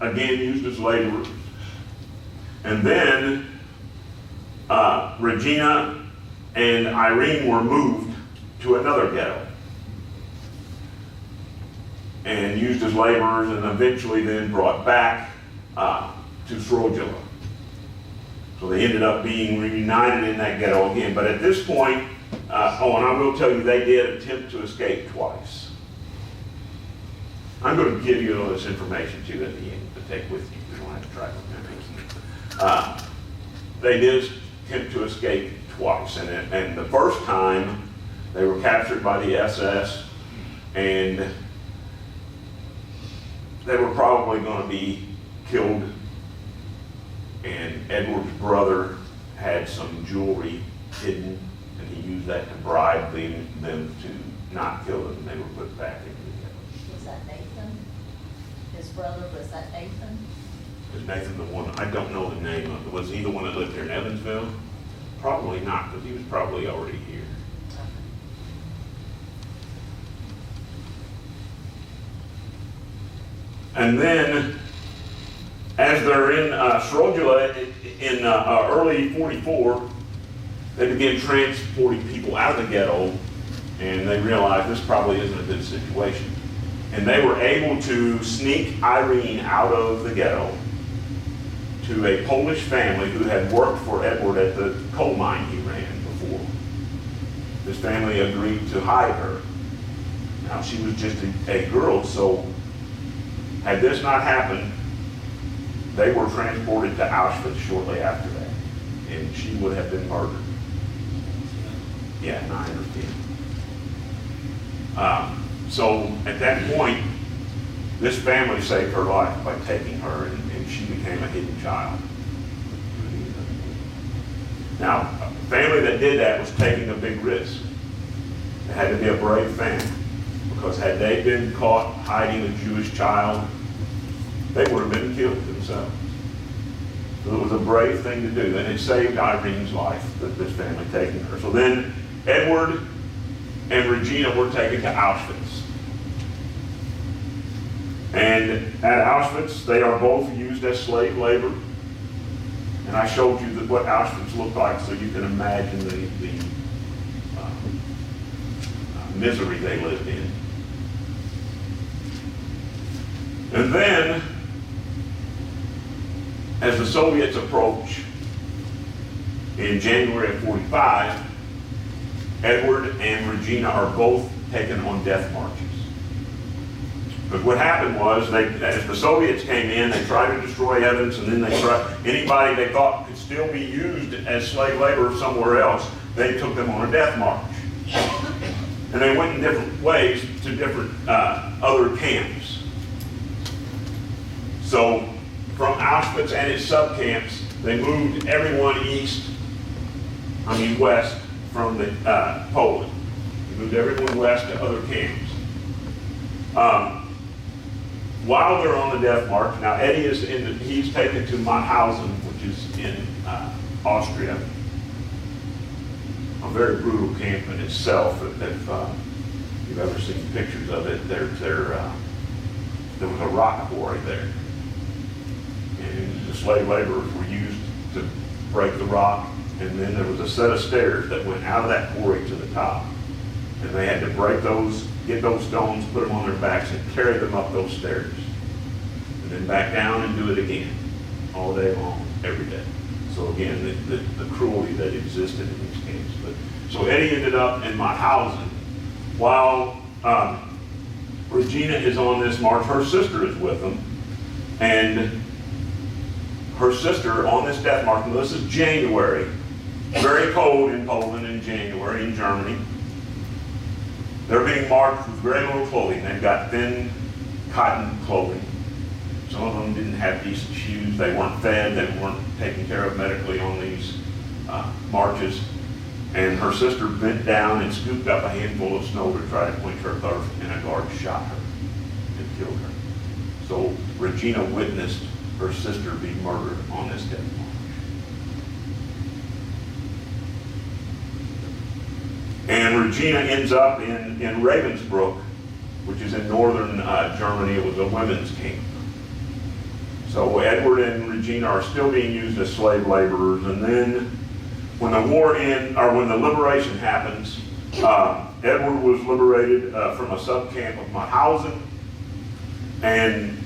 again used as laborers. And then Regina and Irene were moved to another ghetto and used as laborers, and eventually then brought back to Srodzula. So they ended up being reunited in that ghetto again. But at this point, and I will tell you, they did attempt to escape twice. I'm going to give you all this information too at the end to take with you. You don't have to try to remember. They did attempt to escape twice, and the first time they were captured by the SS, and they were probably going to be killed. And Edward's brother had some jewelry hidden, and he used that to bribe them to not kill them, and they were put back into the ghetto. Was that Nathan? His brother, was that Nathan? Is Nathan the one? I don't know the name of it. Was he the one that lived here in Evansville? Probably not, because he was probably already here. And then, as they're in Srodzula in early 44, they began transporting people out of the ghetto, and they realized this probably isn't a good situation. And they were able to sneak Irene out of the ghetto to a Polish family who had worked for Edward at the coal mine he ran before. This family agreed to hide her. Now, she was just a girl, so had this not happened, they were transported to Auschwitz shortly after that, and she would have been murdered. Yeah, 9 or 10. So at that point, this family saved her life by taking her, and she became a hidden child. Now, a family that did that was taking a big risk. It had to be a brave family, because had they been caught hiding a Jewish child, they would have been killed themselves. So it was a brave thing to do, and it saved Irene's life, this family taking her. So then Edward and Regina were taken to Auschwitz. And at Auschwitz, they are both used as slave labor. And I showed you what Auschwitz looked like, so you can imagine the misery they lived in. And then, as the Soviets approach in January of 45, Edward and Regina are both taken on death marches. But what happened was, as the Soviets came in, they tried to destroy evidence, and then they tried, anybody they thought could still be used as slave labor somewhere else, they took them on a death march. And they went in different ways to different other camps. So from Auschwitz and its subcamps, they moved everyone west from the Poland. They moved everyone west to other camps. While they're on the death march, now Eddie he's taken to Mauthausen, which is in Austria. A very brutal camp in itself. If you've ever seen pictures of it, there was a rock quarry there. And the slave laborers were used to break the rock, and then there was a set of stairs that went out of that quarry to the top. And they had to break those, get those stones, put them on their backs, and carry them up those stairs. And then back down and do it again, all day long, every day. So again, the cruelty that existed in these camps. So Eddie ended up in Mauthausen. While Regina is on this march, her sister is with them. And her sister on this death march, and this is January, very cold in Poland in January, in Germany. They're being marched with very little clothing. They've got thin cotton clothing. Some of them didn't have decent shoes. They weren't fed. They weren't taken care of medically on these marches. And her sister bent down and scooped up a handful of snow to try to quench her thirst, and a guard shot her and killed her. So Regina witnessed her sister be murdered on this death march. And Regina ends up in Ravensbrück, which is in northern Germany. It was a women's camp. So Edward and Regina are still being used as slave laborers. And then when the war ends, or when the liberation happens, Edward was liberated from a subcamp of Mauthausen. And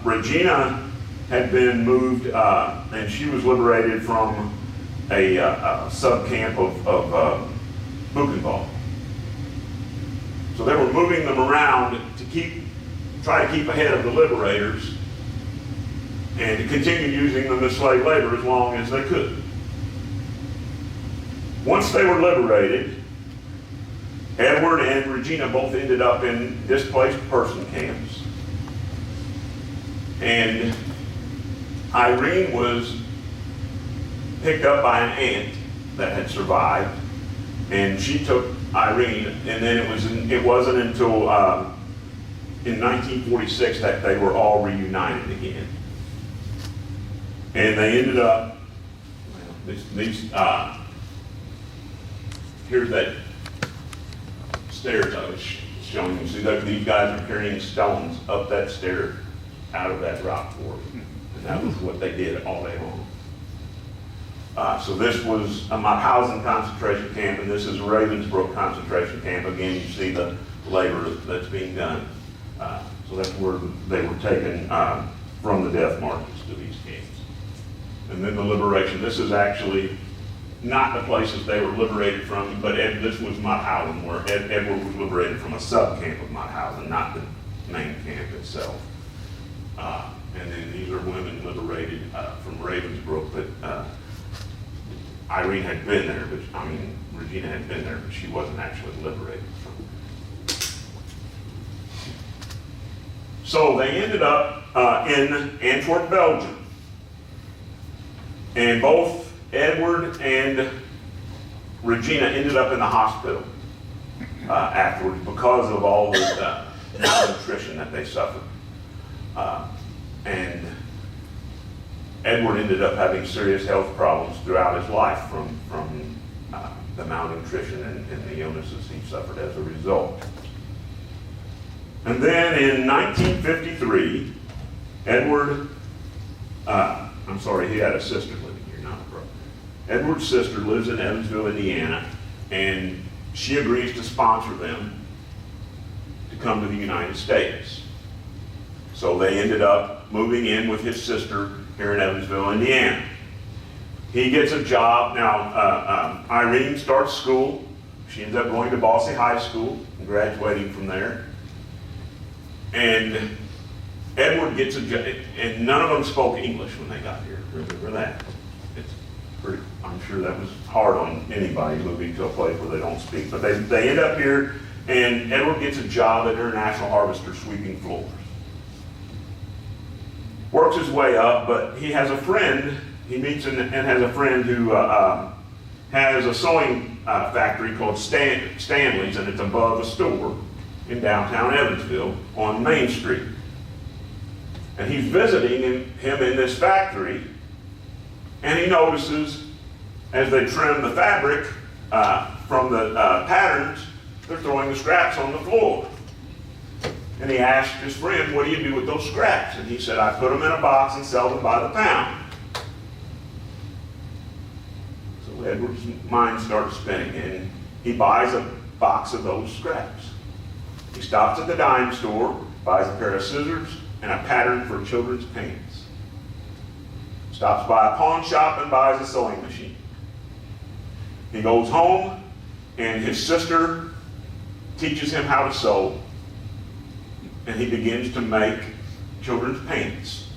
Regina had been moved, and she was liberated from a subcamp of Buchenwald. So they were moving them around to try to keep ahead of the liberators and to continue using them as slave labor as long as they could. Once they were liberated, Edward and Regina both ended up in displaced person camps. And Irene was picked up by an aunt that had survived, and she took Irene, and then it wasn't until in 1946 that they were all reunited again. And they ended up, here's that stairs I was showing you. See, these guys are carrying stones up that stair out of that rock quarry. And that was what they did all day long. So this was a Mauthausen concentration camp, and this is Ravensbrück concentration camp. Again, you see the labor that's being done. So that's where they were taken from the death marches to these camps. And then the liberation. This is actually not the places they were liberated from, but this was Mauthausen, where Edward was liberated from a subcamp of Mauthausen, not the main camp itself. And then these are women liberated from Ravensbrück, but Irene had been there, Regina had been there, but she wasn't actually liberated from it. So they ended up in Antwerp, Belgium. And both Edward and Regina ended up in the hospital afterwards because of all the malnutrition that they suffered. And Edward ended up having serious health problems throughout his life from the malnutrition and the illnesses he suffered as a result. And then in 1953, Edward, he had a sister living here, not a brother. Edward's sister lives in Evansville, Indiana, and she agrees to sponsor them to come to the United States. So they ended up moving in with his sister here in Evansville, Indiana. He gets a job. Now, Irene starts school. She ends up going to Bosse High School and graduating from there. And Edward gets a job, and none of them spoke English when they got here. Remember that? I'm sure that was hard on anybody moving to a place where they don't speak. But they end up here, and Edward gets a job at International Harvester sweeping floors. Works his way up, but he has a friend he meets and has a friend who has a sewing factory called Stanley's, and it's above a store in downtown Evansville on Main Street. And he's visiting him in this factory, and he notices as they trim the fabric from the patterns, they're throwing the scraps on the floor. And he asked his friend, what do you do with those scraps? And he said, I put them in a box and sell them by the pound. So Edward's mind starts spinning, and he buys a box of those scraps. He stops at the dime store, buys a pair of scissors and a pattern for children's pants. Stops by a pawn shop and buys a sewing machine. He goes home, and his sister teaches him how to sew, and he begins to make children's pants.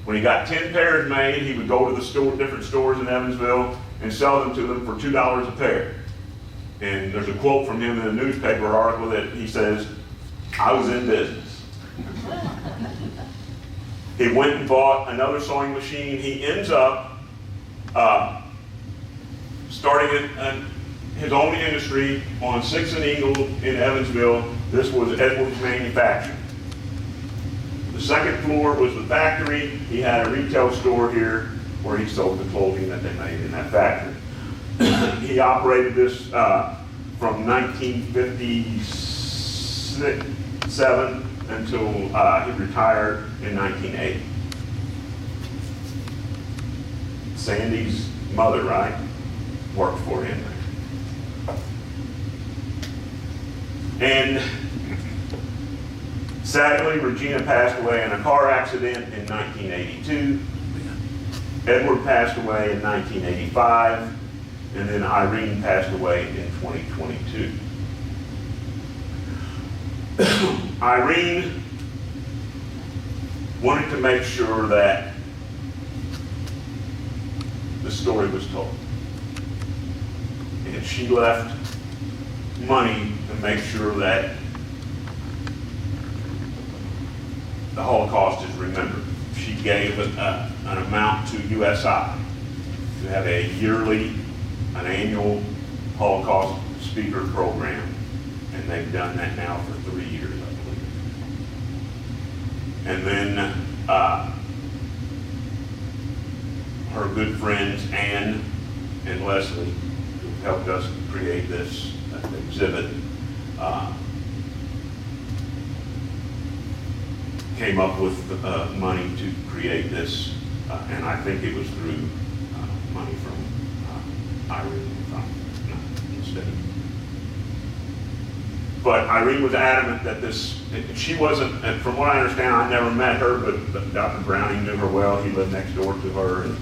When he got 10 pairs made, he would go to the different stores in Evansville and sell them to them for $2 a pair. And there's a quote from him in a newspaper article that he says, I was in business. He went and bought another sewing machine. He ends up starting his own industry on 6th and Eagle in Evansville. This was Edward's Manufacturing. The second floor was the factory. He had a retail store here where he sold the clothing that they made in that factory. He operated this from 1957 until he retired in 1980. Sandy's mother, right, worked for him there. And sadly, Regina passed away in a car accident in 1982. Edward passed away in 1985. And then Irene passed away in 2022. Irene wanted to make sure that the story was told. And she left money to make sure that the Holocaust is remembered. She gave an amount to USI to have an annual Holocaust speaker program, and they've done that now for 3 years, I believe. And then her good friends, Ann and Leslie, who helped us create this exhibit, came up with money to create this, and I think it was through money from Irene, if I'm not mistaken. But Irene was adamant that she wasn't, and from what I understand, I never met her, but Dr. Browning knew her well. He lived next door to her, and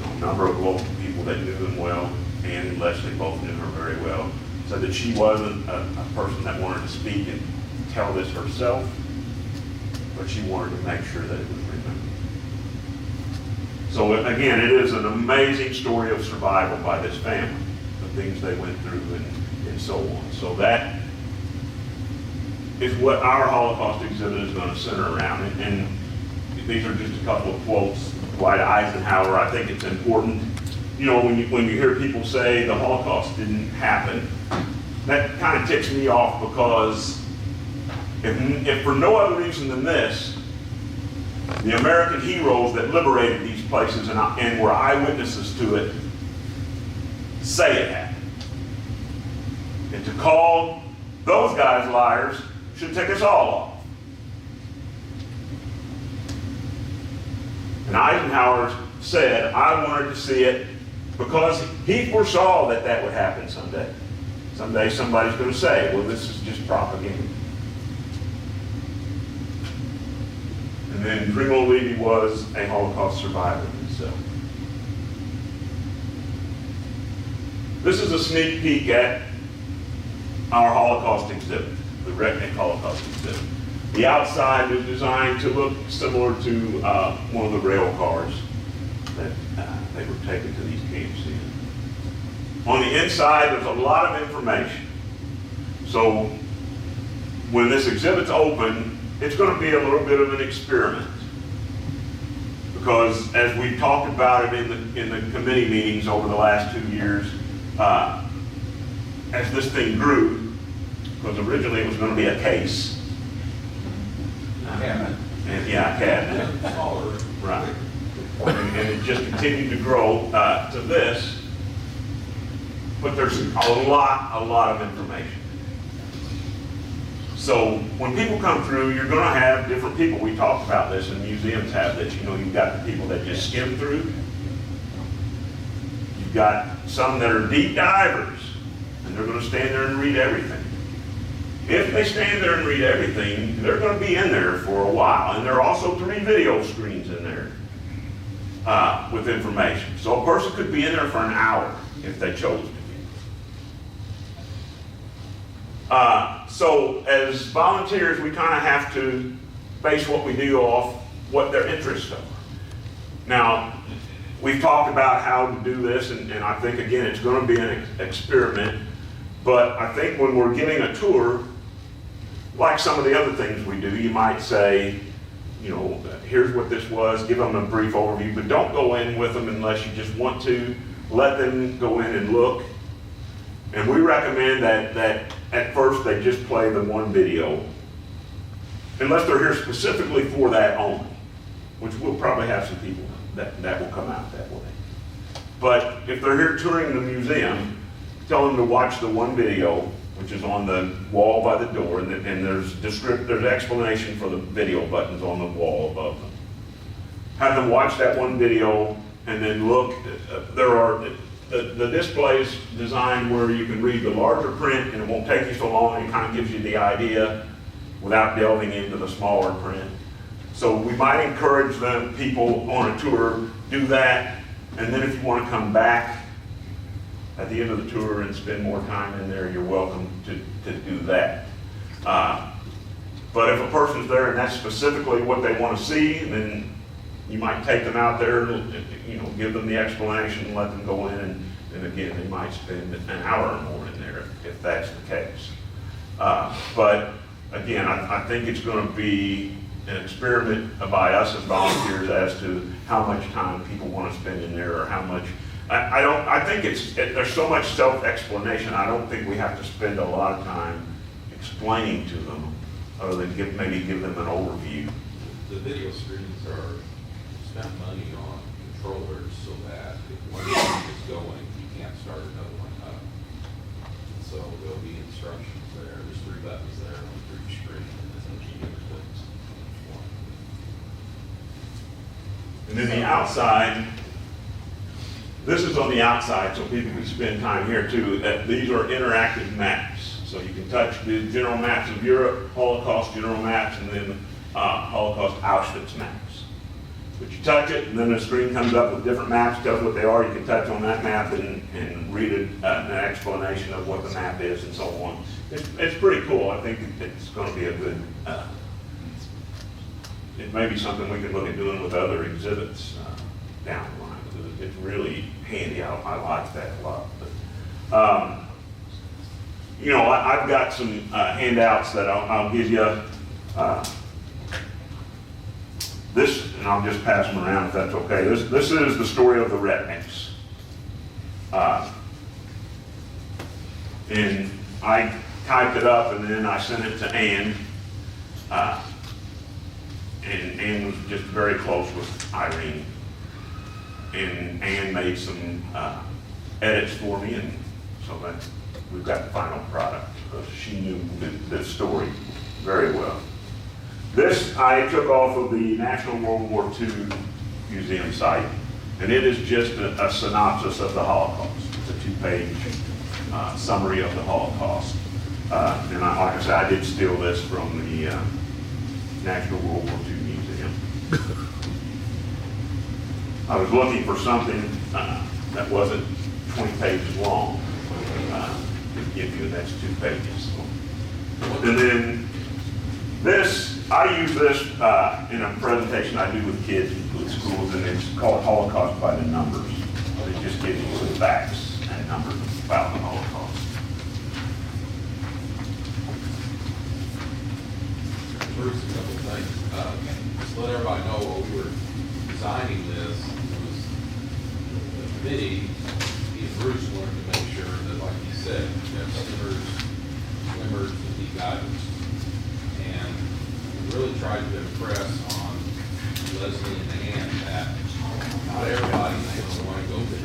a number of local people that knew him well, Ann and Leslie both knew her very well, said that she wasn't a person that wanted to speak and tell this herself, but she wanted to make sure that it was remembered. So again, it is an amazing story of survival by this family, the things they went through and so on. So that is what our Holocaust exhibit is going to center around. And these are just a couple of quotes. Dwight Eisenhower, I think it's important. You know, when you hear people say the Holocaust didn't happen, that kind of ticks me off, because if for no other reason than this, the American heroes that liberated these places and were eyewitnesses to it say it happened. And to call those guys liars should tick us all off. And Eisenhower said, I wanted to see it because he foresaw that that would happen someday. Someday somebody's going to say, well, this is just propaganda. And then Primo Levi was a Holocaust survivor himself. This is a sneak peek at our Holocaust exhibit, the Retnick Holocaust exhibit. The outside was designed to look similar to one of the rail cars that they were taken to these camps in. On the inside, there's a lot of information. So when this exhibit's open, it's going to be a little bit of an experiment, Because as we've talked about it in the committee meetings over the last 2 years, as this thing grew, because originally it was going to be a case. Cabinet. And yeah, a cabinet. Smaller. Right. And it just continued to grow to this. But there's a lot of information. So when people come through, you're going to have different people. We talked about this, and museums have this. You know, you've got the people that just skim through. You've got some that are deep divers, and they're going to stand there and read everything. If they stand there and read everything, they're going to be in there for a while. And there are also 3 video screens in there with information. So a person could be in there for an hour if they chose to be. So as volunteers, we kind of have to base what we do off what their interests are. Now, we've talked about how to do this, and I think, again, it's going to be an experiment. But I think when we're giving a tour, like some of the other things we do, you might say, you know, here's what this was, give them a brief overview, but don't go in with them unless you just want to. Let them go in and look. And we recommend that at first they just play the one video, unless they're here specifically for that only, which we'll probably have some people that will come out that way. But if they're here touring the museum, tell them to watch the one video, which is on the wall by the door, and there's explanation for the video buttons on the wall above them. Have them watch that one video and then look. The display is designed where you can read the larger print and it won't take you so long. It kind of gives you the idea without delving into the smaller print. So we might encourage them, people on a tour, do that. And then if you want to come back at the end of the tour and spend more time in there, you're welcome to do that. But if a person's there and that's specifically what they want to see, then you might take them out there, you know, give them the explanation, let them go in, and again, they might spend an hour or more in there if that's the case. But again, I think it's going to be an experiment by us as volunteers as to how much time people want to spend in there, or how much. I think there's so much self-explanation. I don't think we have to spend a lot of time explaining to them, other than maybe give them an overview. The video screens are spent money on controllers so that if one is going, you can't start another one up. So there'll be instructions there. There's 3 buttons there on each screen, and there's no keyboard clicks on each one. And then the outside, this is on the outside, so people can spend time here too. These are interactive maps. So you can touch the general maps of Europe, Holocaust general maps, and then Holocaust Auschwitz maps. But you touch it, and then the screen comes up with different maps, tells what they are. You can touch on that map and read an explanation of what the map is and so on. It's pretty cool. I think it's going to be a good, it may be something we can look at doing with other exhibits down the line. It's really handy. I like that a lot. But, you know, I've got some handouts that I'll give you. This, and I'll just pass them around if that's okay. This is the story of the Retniks. And I typed it up and then I sent it to Ann. And Ann was just very close with Irene. And Ann made some edits for me, and so that we've got the final product, because she knew this story very well. This I took off of the National World War II Museum site, and it is just a synopsis of the Holocaust. It's a 2-page summary of the Holocaust. And like I said, I did steal this from the National World War II Museum. I was looking for something that wasn't 20 pages long to give you, and that's 2 pages. And then this, I use this in a presentation I do with kids with schools, and it's called Holocaust by the Numbers. It just gives you some facts and numbers about the Holocaust. First, a couple things. Just let everybody know what we were designing this, was the committee, he and Bruce wanted to make sure that, like he said, you have swimmers, and de-guiders. And we really tried to impress on Leslie and Ann that not everybody is going to want to go to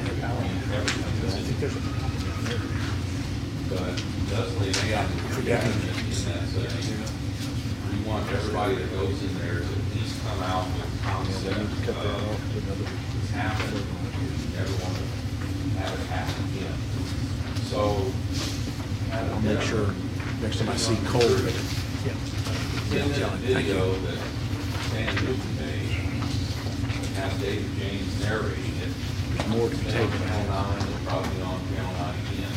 everything that's in it. But Leslie and Ann were adamant in that setting. We want everybody that goes in there to at least come out with a concept of what's happened. Everyone have it happen again. So. I'll make sure next time I see Cole. Yeah. In that video that Stan Newton made, it has David James narrating it. There's more to It's take. on Channel 9, it's probably on Channel 9 again.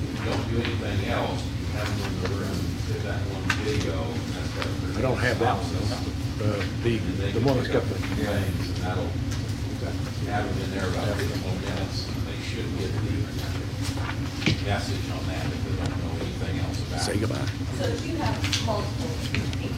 If you don't do anything else, you have them in the room, hit that one video, and that's got. I don't have that one. The one that's got the. Things, and that'll have them in there about 50 more minutes. They should get the message on that if they don't know anything else about it. Say goodbye. So if you have multiple people